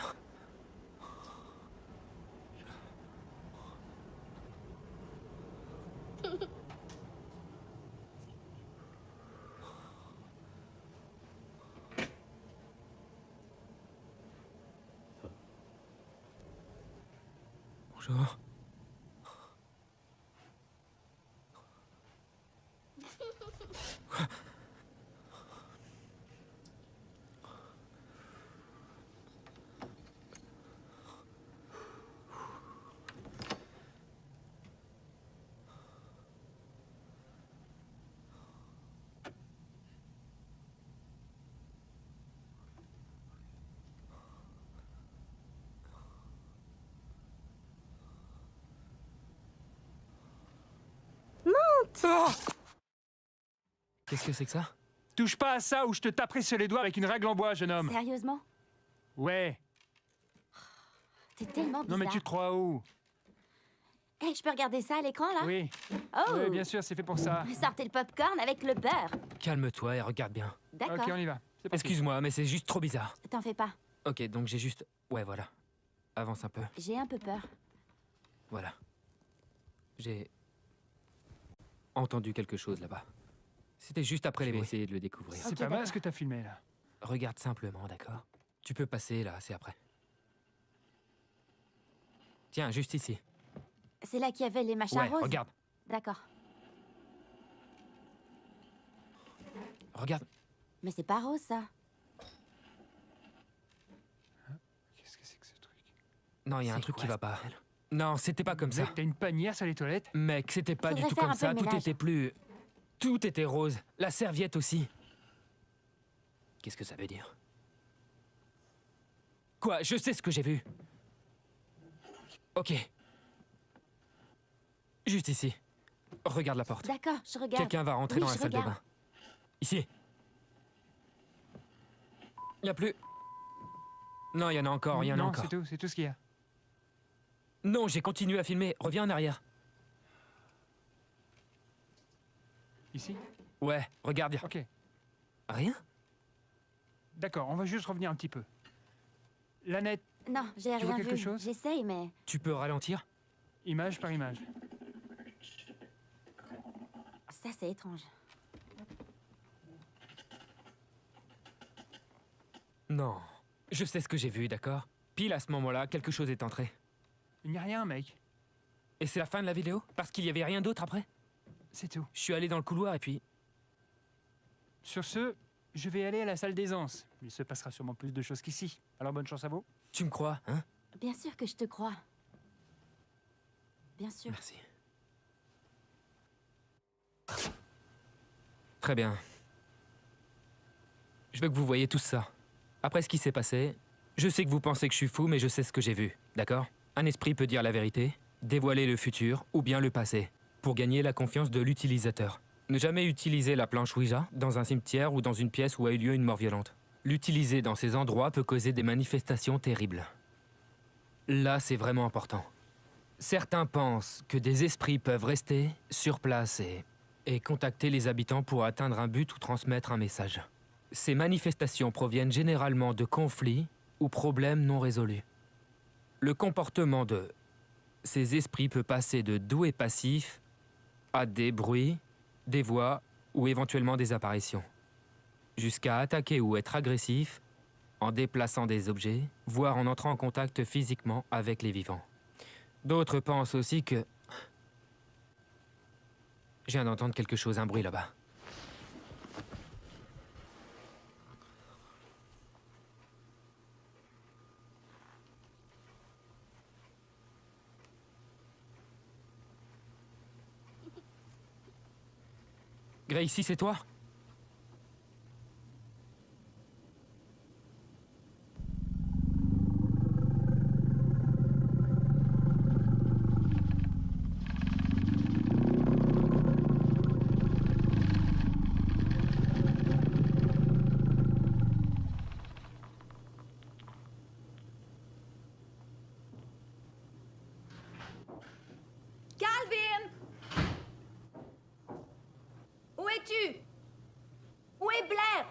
Bonjour. Oh! Qu'est-ce que c'est que ça? Touche pas à ça ou je te taperai sur les doigts avec une règle en bois, jeune homme. Sérieusement? Ouais. T'es tellement bizarre. Non mais tu te crois où? Hey, je peux regarder ça à l'écran, là? Oui. Oh! Oui, bien sûr, c'est fait pour ça. Sortez le popcorn avec le beurre. Calme-toi et regarde bien. D'accord. Ok, on y va. C'est parti. Excuse-moi, mais c'est juste trop bizarre. T'en fais pas. Ok, donc j'ai juste... Ouais, voilà. Avance un peu. J'ai un peu peur. Voilà. J'ai... entendu quelque chose là-bas. C'était juste après les bruits. Essayer de le découvrir. C'est Ok, pas mal d'accord. ce que t'as filmé là. Regarde simplement, d'accord? Tu peux passer là, c'est après. Tiens, juste ici. C'est là qu'il y avait les machins Ouais, roses? regarde. D'accord. Regarde. Mais c'est pas rose, ça. Qu'est-ce que c'est que ce truc? Non, il y a un C'est truc quoi, qui va ce pas. bordel? Non, c'était pas comme ça. Mec, t'as une panière sur les toilettes? Mec, c'était pas du Faudrait tout faire comme un peu ça. le Tout ménage. était plus... Tout était rose. La serviette aussi. Qu'est-ce que ça veut dire? Quoi? Je sais ce que j'ai vu. Ok. Juste ici. Regarde la porte. D'accord, je regarde. Quelqu'un va rentrer Oui, dans la je salle de regarde. bain. Ici. Y a plus. Non, il y en a encore, il y en a Non, encore. c'est tout ce qu'il y a. Non, j'ai continué à filmer. Reviens en arrière. Ici? Ouais, regarde. Ok. Rien? D'accord, on va juste revenir un petit peu. Lanette, Non, j'ai Tu vois rien quelque vu. chose J'essaye, mais... Tu peux ralentir? image par image. Ça, c'est étrange. Non. Je sais ce que j'ai vu, d'accord? Pile à ce moment-là, quelque chose est entré. Il n'y a rien, mec. Et c'est la fin de la vidéo? Parce qu'il y avait rien d'autre après? C'est tout. Je suis allé dans le couloir et puis... Sur ce, je vais aller à la salle d'aisance. Il se passera sûrement plus de choses qu'ici. Alors bonne chance à vous. Tu me crois, hein? Bien sûr que je te crois. Bien sûr. Merci. Très bien. Je veux que vous voyez tout ça. Après ce qui s'est passé, je sais que vous pensez que je suis fou, mais je sais ce que j'ai vu, d'accord? Un esprit peut dire la vérité, dévoiler le futur ou bien le passé, pour gagner la confiance de l'utilisateur. Ne jamais utiliser la planche Ouija dans un cimetière ou dans une pièce où a eu lieu une mort violente. L'utiliser dans ces endroits peut causer des manifestations terribles. Là, c'est vraiment important. Certains pensent que des esprits peuvent rester sur place et contacter les habitants pour atteindre un but ou transmettre un message. Ces manifestations proviennent généralement de conflits ou problèmes non résolus. Le comportement de ces esprits peut passer de doux et passif à des bruits, des voix ou éventuellement des apparitions, jusqu'à attaquer ou être agressif en déplaçant des objets, voire en entrant en contact physiquement avec les vivants. D'autres pensent aussi que... Je viens d'entendre quelque chose, un bruit là-bas. Gracie, c'est toi? Calvin! Où es-tu? Où est Blair?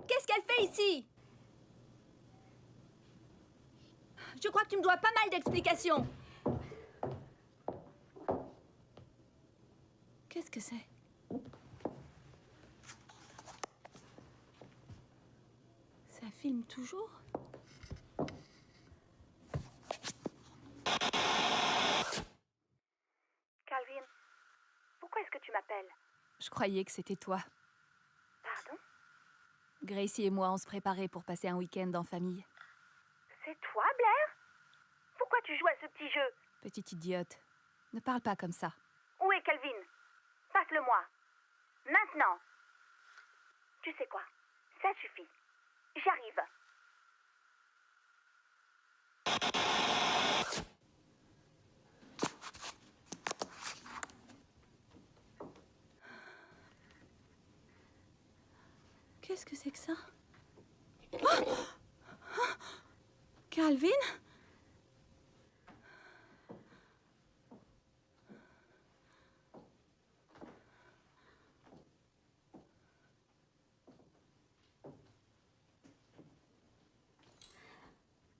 Qu'est-ce qu'elle fait ici? Je crois que tu me dois pas mal d'explications. Qu'est-ce que c'est? Ça filme toujours? Calvin, pourquoi est-ce que tu m'appelles? Je croyais que c'était toi. Pardon? Gracie et moi, on se préparait pour passer un week-end en famille. C'est toi, Blair? Pourquoi tu joues à ce petit jeu? Petite idiote. Ne parle pas comme ça. Où est Calvin? Passe-le-moi. Maintenant. Tu sais quoi? Ça suffit. J'arrive. Qu'est-ce que c'est que ça? Calvin?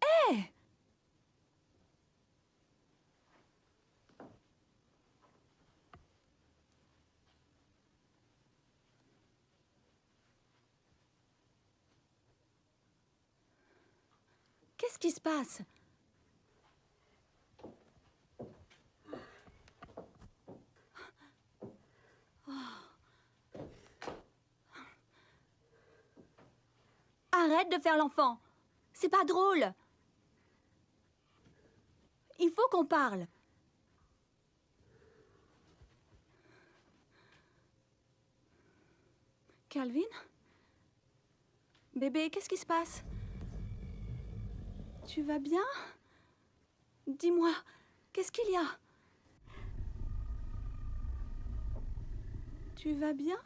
Hé! Qu'est-ce qui se passe? Arrête de faire l'enfant. C'est pas drôle. Il faut qu'on parle. Calvin? Bébé, qu'est-ce qui se passe? Tu vas bien? Dis-moi, qu'est-ce qu'il y a? Tu vas bien?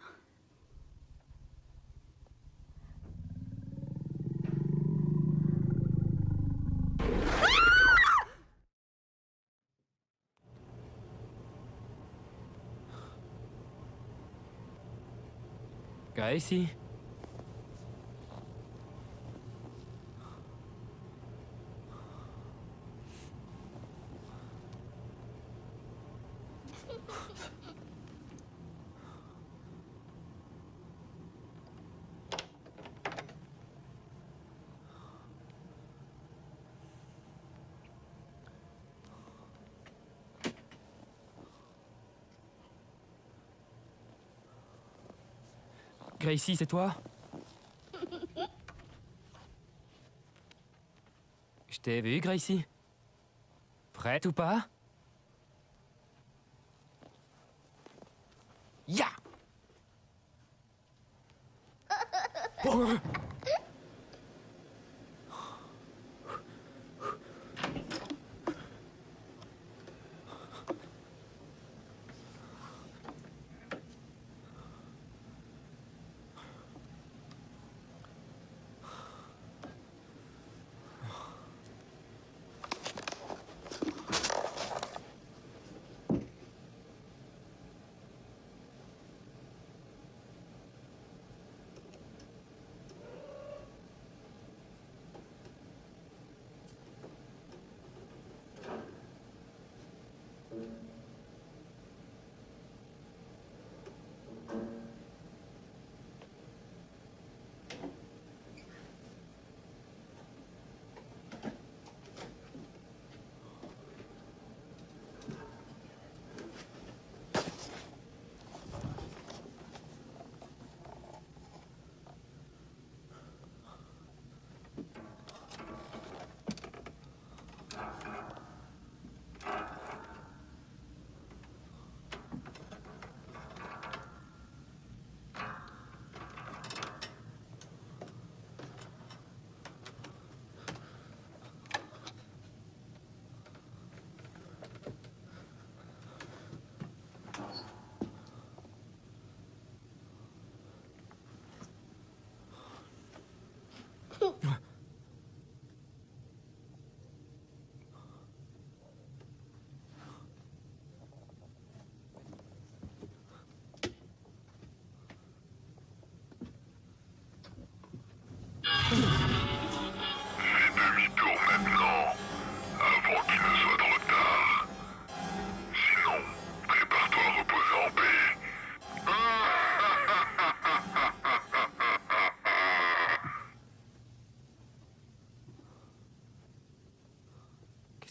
Gracie? Gracie, c'est toi? Je t'ai vu, Gracie. Prête ou pas? Ya!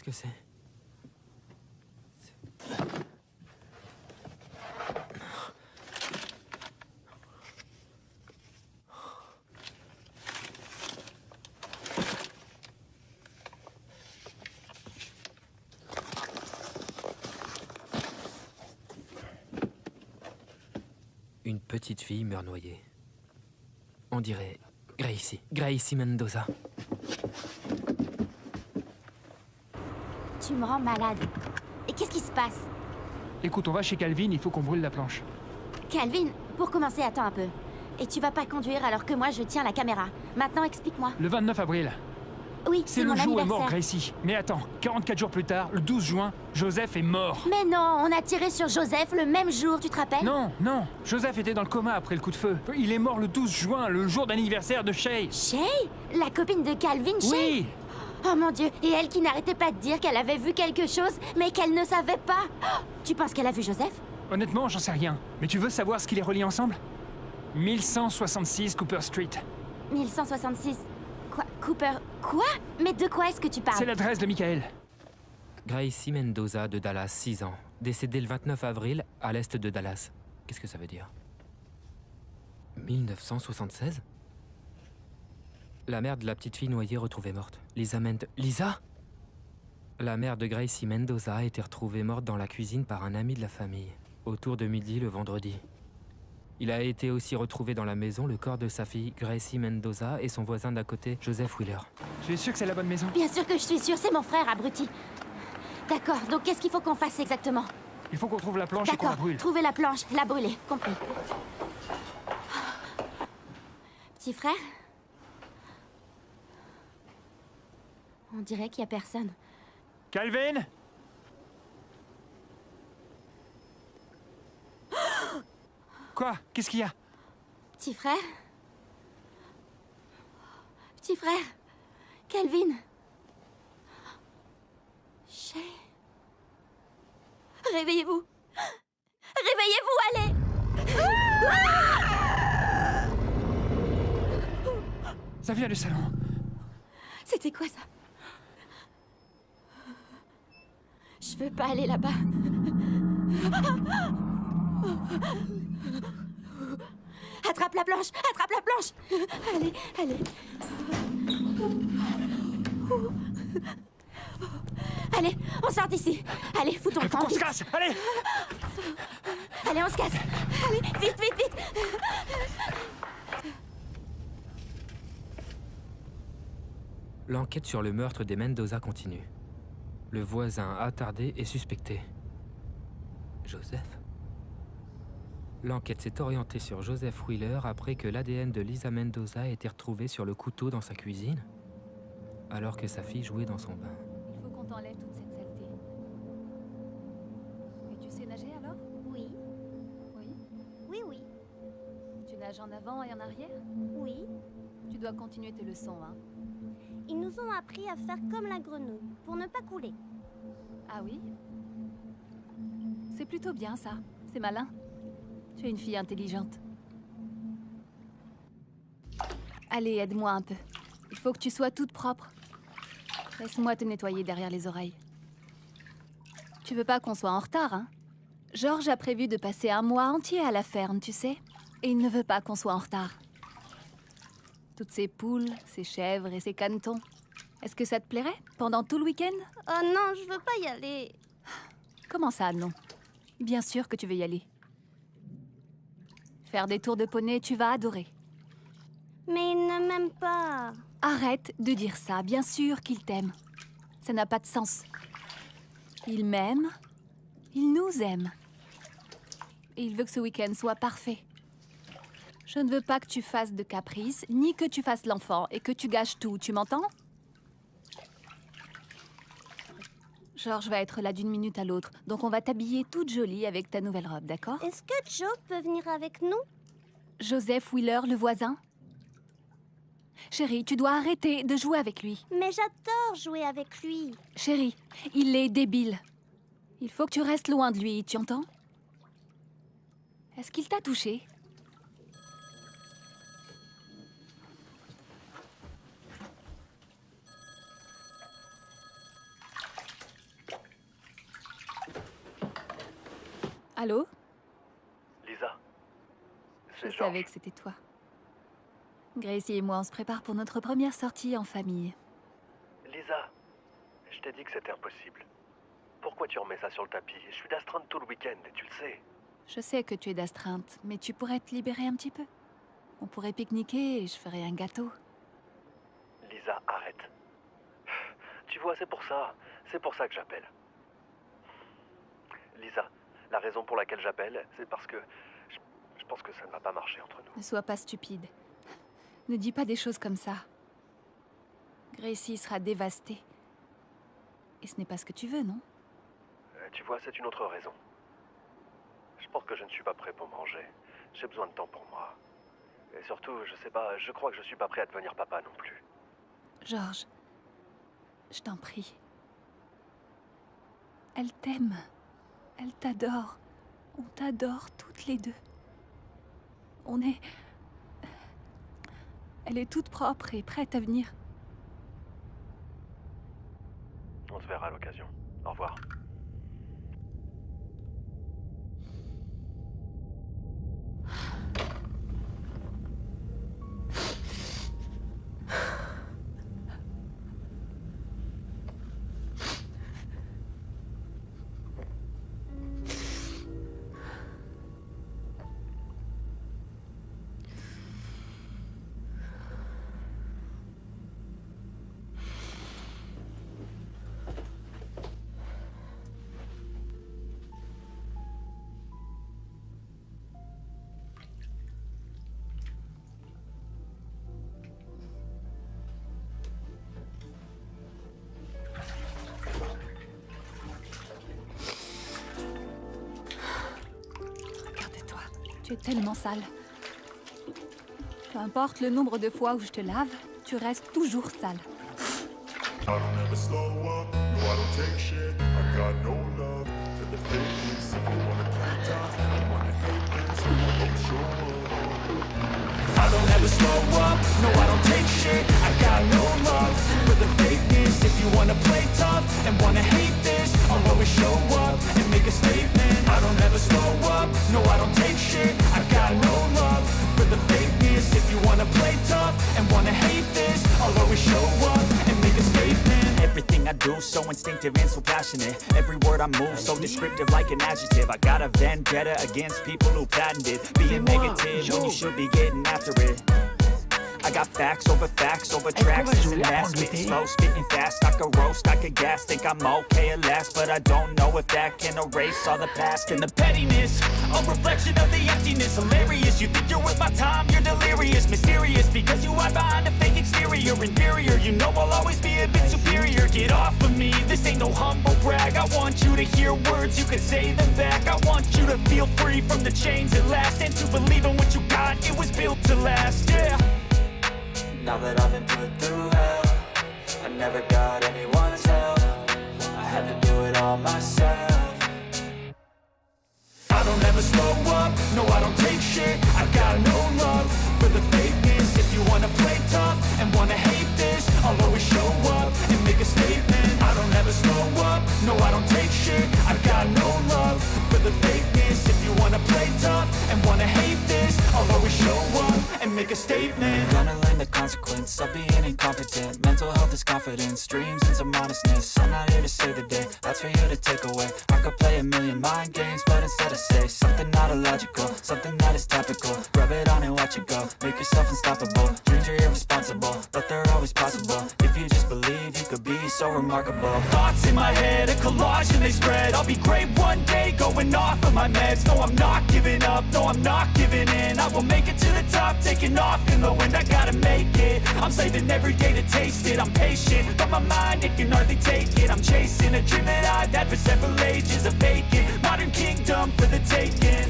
que c'est? Une petite fille meurt noyée. On dirait Gracie Mendoza. Tu me rends malade. Et qu'est-ce qui se passe? Écoute, on va chez Calvin, il faut qu'on brûle la planche. Calvin, pour commencer, attends un peu. Et tu vas pas conduire alors que moi je tiens la caméra. Maintenant, explique-moi. Le 29 avril. Oui, C'est mon le jour où est anniversaire. mort Gracie. Mais attends, 44 jours plus tard, le 12 juin, Joseph est mort. Mais non, on a tiré sur Joseph le même jour, tu te rappelles? Non, non, Joseph était dans le coma après le coup de feu. Il est mort le 12 juin, le jour d'anniversaire de Shay. Shay? La copine de Calvin, Shay? Oui. Oh mon Dieu, et elle qui n'arrêtait pas de dire qu'elle avait vu quelque chose, mais qu'elle ne savait pas. Oh, tu penses qu'elle a vu Joseph? Honnêtement, j'en sais rien. Mais tu veux savoir ce qui les relie ensemble? 1166 Cooper Street. 1166. Quoi? Cooper? Quoi? Mais de quoi est-ce que tu parles? C'est l'adresse de Michael. Gracie Mendoza de Dallas, 6 ans. Décédée le 29 avril à l'est de Dallas. Qu'est-ce que ça veut dire? 1976? La mère de la petite fille noyée retrouvée morte. Lisa? La mère de Gracie Mendoza a été retrouvée morte dans la cuisine par un ami de la famille, autour de midi le vendredi. Il a été aussi retrouvé dans la maison le corps de sa fille Gracie Mendoza et son voisin d'à côté, Joseph Wheeler. Tu es sûr que c'est la bonne maison? Bien sûr que je suis sûre, c'est mon frère, abruti. D'accord, donc qu'est-ce qu'il faut qu'on fasse exactement? Il faut qu'on trouve la planche et qu'on la D'accord, brûle. trouver la planche, la brûler, compris. Petit frère? On dirait qu'il y a personne. Calvin? Quoi? Qu'est-ce qu'il y a? Petit frère? Petit frère? Calvin? Shay? Réveillez-vous! Réveillez-vous, allez! Ça vient du salon. C'était quoi ça? Je veux pas aller là-bas. Attrape la planche! Attrape la planche! Allez, allez. Allez, on sort d'ici. Allez, foutons le Faut camp. qu'on se vite. casse! Allez! Allez, on se casse. Allez, vite, vite, vite. L'enquête sur le meurtre des Mendoza continue. Le voisin attardé est suspecté. Joseph? L'enquête s'est orientée sur Joseph Wheeler après que l'ADN de Lisa Mendoza ait été retrouvé sur le couteau dans sa cuisine, alors que sa fille jouait dans son bain. Il faut qu'on t'enlève toute cette saleté. Et tu sais nager alors? Oui, Oui. oui, oui, Tu nages en avant et en arrière? oui. Tu dois continuer tes leçons, hein? Ils nous ont appris à faire comme la grenouille, pour ne pas couler. Ah oui? C'est plutôt bien ça. C'est malin. Tu es une fille intelligente. Allez, aide-moi un peu. Il faut que tu sois toute propre. Laisse-moi te nettoyer derrière les oreilles. Tu veux pas qu'on soit en retard, hein? George a prévu de passer un mois entier à la ferme, tu sais? Et il ne veut pas qu'on soit en retard. Toutes ces poules, ces chèvres et ces canetons. Est-ce que ça te plairait pendant tout le week-end? Oh non, je veux pas y aller. Comment ça, non? Bien sûr que tu veux y aller. Faire des tours de poney, tu vas adorer. Mais ils ne m'aiment pas. Arrête de dire ça, bien sûr qu'il t'aime. Ça n'a pas de sens. Il m'aime, il nous aime. Et il veut que ce week-end soit parfait. Je ne veux pas que tu fasses de caprices, ni que tu fasses l'enfant et que tu gâches tout, tu m'entends? George va être là d'une minute à l'autre, donc on va t'habiller toute jolie avec ta nouvelle robe, d'accord? Est-ce que Joe peut venir avec nous? Joseph Wheeler, le voisin? Chérie, tu dois arrêter de jouer avec lui. Mais j'adore jouer avec lui. Chérie, il est débile. Il faut que tu restes loin de lui, tu entends? Est-ce qu'il t'a touché? Allô? Lisa, Je savais que c'était toi. Gracie et moi, on se prépare pour notre première sortie en famille. Lisa, je t'ai dit que c'était impossible. Pourquoi tu remets ça sur le tapis? Je suis d'astreinte tout le week-end et tu le sais. Je sais que tu es d'astreinte, mais tu pourrais te libérer un petit peu. On pourrait pique-niquer et je ferais un gâteau. Lisa, arrête. Tu vois, c'est pour ça que j'appelle. Lisa, la raison pour laquelle j'appelle, c'est parce que je pense que ça ne va pas marcher entre nous. Ne sois pas stupide. Ne dis pas des choses comme ça. Gracie sera dévastée. Et ce n'est pas ce que tu veux, non? Tu vois, c'est une autre raison. Je pense que je ne suis pas prêt pour manger. J'ai besoin de temps pour moi. Et surtout, je sais pas, je crois que je suis pas prêt à devenir papa non plus. Georges, je t'en prie. Elle t'aime. Elle t'adore. On t'adore toutes les deux. On est... Elle est toute propre et prête à venir. On se verra à l'occasion. Au revoir. Regarde-toi, tu es tellement sale. Peu importe le nombre de fois où je te lave, tu restes toujours sale. I don't ever slow up, no I don't take shit. I got no love for the fakeness. If you wanna play tough, I wanna hate this, I wanna show up. I don't ever slow up, no I don't take shit. I got no love for the fakeness. If you wanna play tough and wanna hate this, I'll always show up and make a statement. I don't ever slow up, no I don't take shit. I got no love for the fakeness. If you wanna play tough and wanna hate this, I'll always show up and make a statement. Everything I do so instinctive and so passionate. Every word I move so descriptive like an adjective. I got a vendetta against people who patented being negative when you should be getting after it. I got facts over tracks, isn't that spitting slow, spitting fast, I could roast, I could gas, think I'm okay at last, but I don't know if that can erase all the past and the pettiness, a reflection of the emptiness, hilarious, you think you're worth my time, you're delirious, mysterious, because you hide behind a fake exterior, inferior, you know I'll always be a bit superior, get off of me, this ain't no humble brag, I want you to hear words, you can say them back, I want you to feel free from the chains at last, and to believe in what you got, it was built to last, yeah. Now that I've been put through hell, I never got anyone's help. I had to do it all myself. I don't ever slow up, no I don't take shit. I got no love for the fakeness. If you wanna play tough and wanna hate this, I'll always show up and make a statement. I don't ever slow up, no I don't take shit. I got no love for the fakeness. If you wanna play tough and wanna hate this, I'll always show up and make a statement. Gonna learn the consequence of being incompetent. Mental health is confidence, dreams and some honestness. I'm not here to save the day, that's for you to take away. I could play a million mind games, but instead I say something not illogical, something that is topical. Rub it on and watch it go, make yourself unstoppable. Dreams are irresponsible, but they're always possible. If you just believe, you could be so remarkable. Thoughts in my head, a collage and they spread. I'll be great one day, going off of my meds. No, I'm not giving up, no, I'm not giving in. I will make it to the top, taking off in the wind. I gotta make it, I'm saving every day to taste it. I'm patient, but my mind, it can hardly take it. I'm chasing a dream that I've had for several ages. A vacant, modern kingdom for the taking.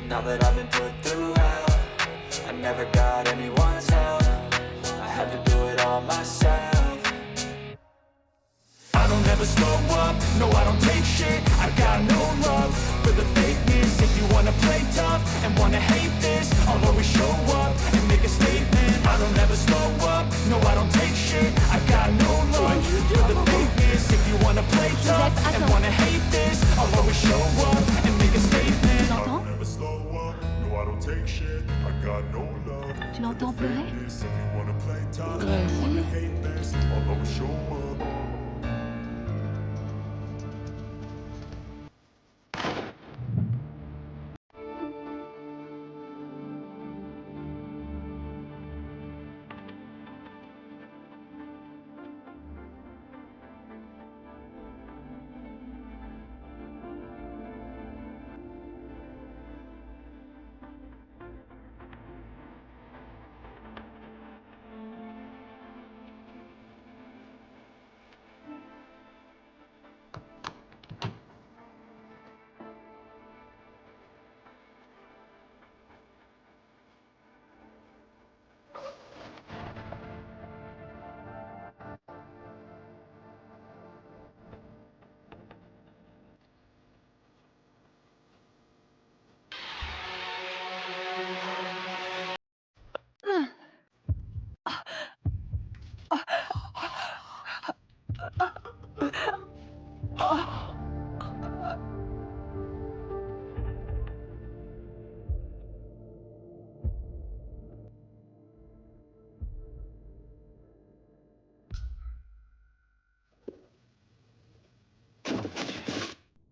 Now that I've been put through hell, I never got anyone's help. I had to do it all myself. I don't ever slow up, no I don't take shit. I got no love for the fakeness. If you wanna play tough and wanna hate this, I'll always show up and make a statement. I don't ever slow up, no I don't take shit. I got no love for the fakeness. If you wanna play tough and wanna hate this, I'll always show up and make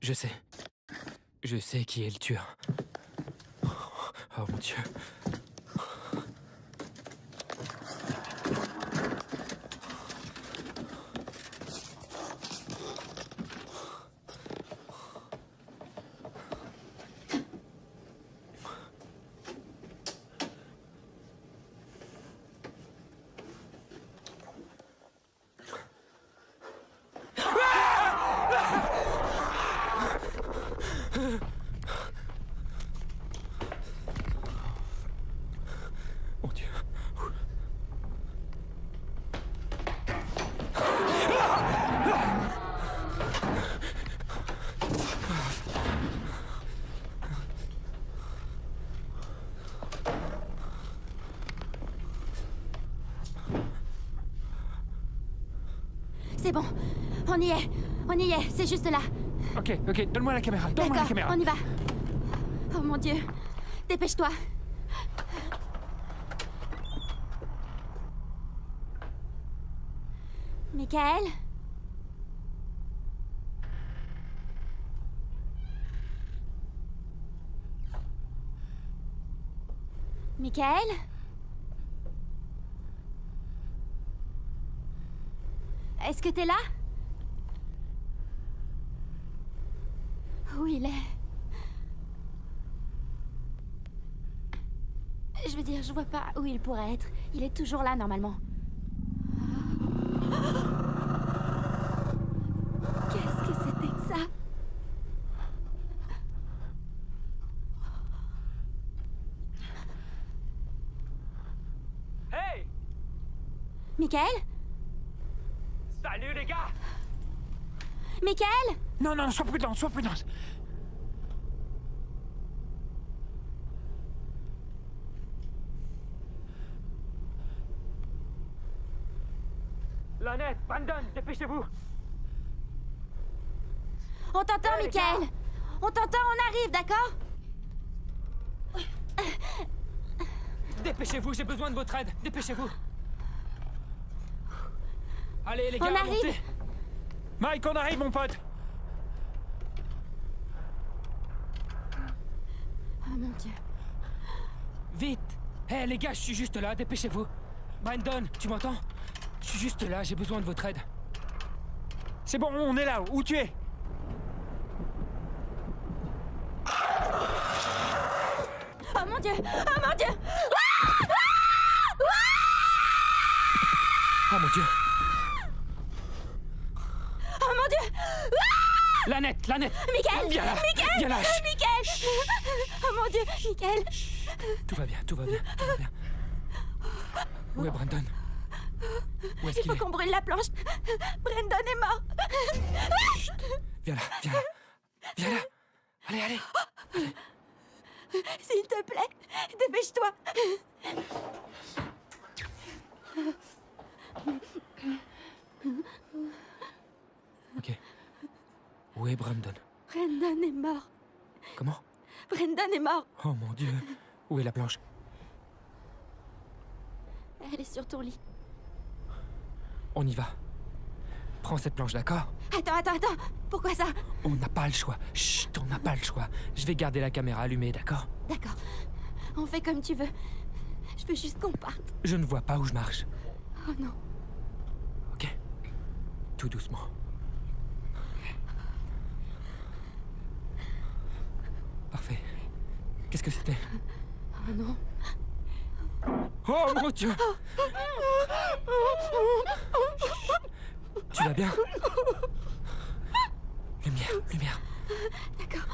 Je sais. Je sais qui est le tueur. Oh mon Dieu. Mon Dieu. C'est bon. On y est. On y est. C'est juste là. Ok, donne-moi la caméra. Donne-moi la D'accord, caméra. on y va. Oh mon Dieu. Dépêche-toi. Michael? Michael? Est-ce que t'es là? Où il est? Je veux dire, je vois pas où il pourrait être. Il est toujours là, normalement. Qu'est-ce que c'était que ça? Hey! Michael? Salut les gars! Michael? Non, sois prudent, sois prudent. Lannette, Brandon, dépêchez-vous! On t'entend, Hey, les Michael! gars! On t'entend, on arrive, d'accord? Dépêchez-vous, j'ai besoin de votre aide. Dépêchez-vous. Allez, les gars, On arrive. montez. Mike, on arrive, mon pote! Oh mon Dieu. Vite. Hé, les gars, je suis juste là, dépêchez-vous. Brandon, tu m'entends? Je suis juste là, j'ai besoin de votre aide. C'est bon, on est là. Où tu es? Oh mon Dieu! Oh mon Dieu! Oh mon Dieu. Oh mon Dieu! Lannette! Michael! Viens là! Michael! Viens là! chut. Michael! Oh mon Dieu! Michael! Tout va bien, tout va bien, tout va bien. Où est Brandon? Où est-ce Il qu'il faut est? qu'on brûle la planche! Brandon est mort! Viens là, viens là. Viens là. Allez, allez. S'il te plaît, dépêche-toi! Ok. Où est Brandon? Brandon est mort! Comment? Brandon est mort! Oh mon Dieu. Où est la planche? Elle est sur ton lit. On y va. Prends cette planche, d'accord? Attends! Pourquoi ça? On n'a pas le choix. Chut, on n'a pas le choix. Je vais garder la caméra allumée, d'accord? D'accord. On fait comme tu veux. Je veux juste qu'on parte. Je ne vois pas où je marche. Oh non. Ok. Tout doucement. Parfait. Qu'est-ce que c'était? Oh non. Oh mon Dieu! Tu vas bien? Lumière. D'accord.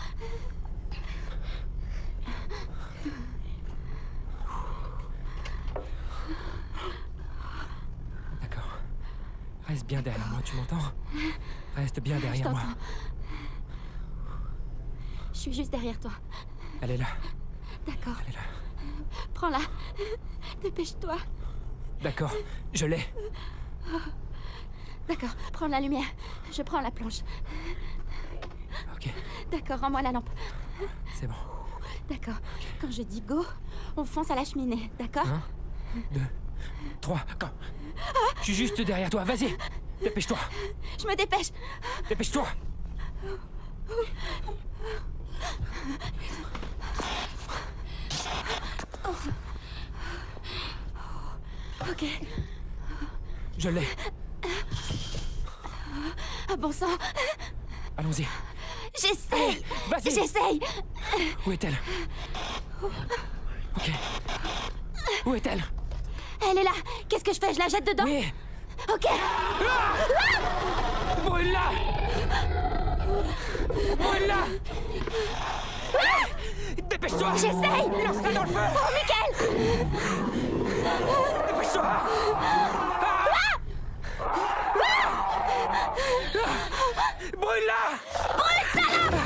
D'accord. Reste bien derrière moi, tu m'entends? Reste bien Je derrière moi. t'entends. Je suis juste derrière toi. Elle est là. D'accord. Elle est là. Prends-la. Dépêche-toi. D'accord, je l'ai. D'accord. Prends la lumière. Je prends la planche. Ok, D'accord, rends-moi la lampe. c'est bon. D'accord. Quand je dis go, on fonce à la cheminée, d'accord? 1, 2, 3, quand? Je suis juste derrière toi, vas-y! Dépêche-toi! Je me dépêche. Dépêche-toi! Ok. Je l'ai. Ah bon sang. Allons-y. J'essaye. Vas-y. J'essaye. Où est-elle? Ok. Où est-elle? Elle est là. Qu'est-ce que je fais? Je la jette dedans? Oui. Ok. Brûle-la! Brûle-la! Dépêche-toi! J'essaye! Lance-la dans le feu! Oh, Michael! Dépêche-toi! Brûle-la! Brûle, salope!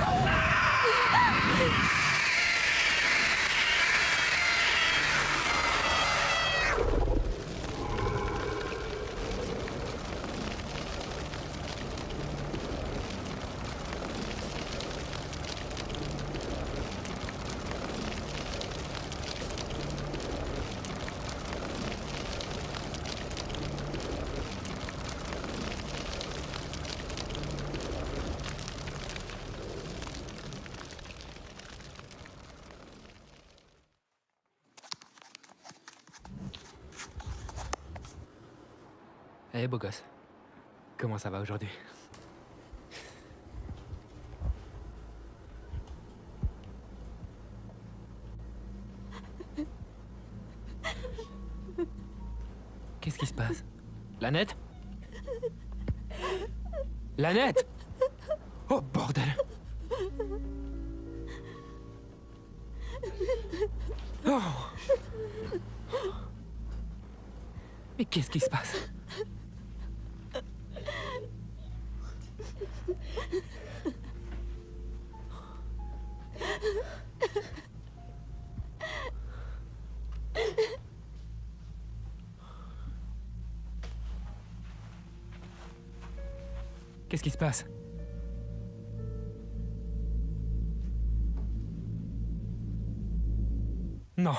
Eh, beau gosse. Comment ça va aujourd'hui? Qu'est-ce qui se passe? Lanette? Lanette! Oh, bordel! Oh! Mais qu'est-ce qui se passe? Qu'est-ce qui se passe? Non.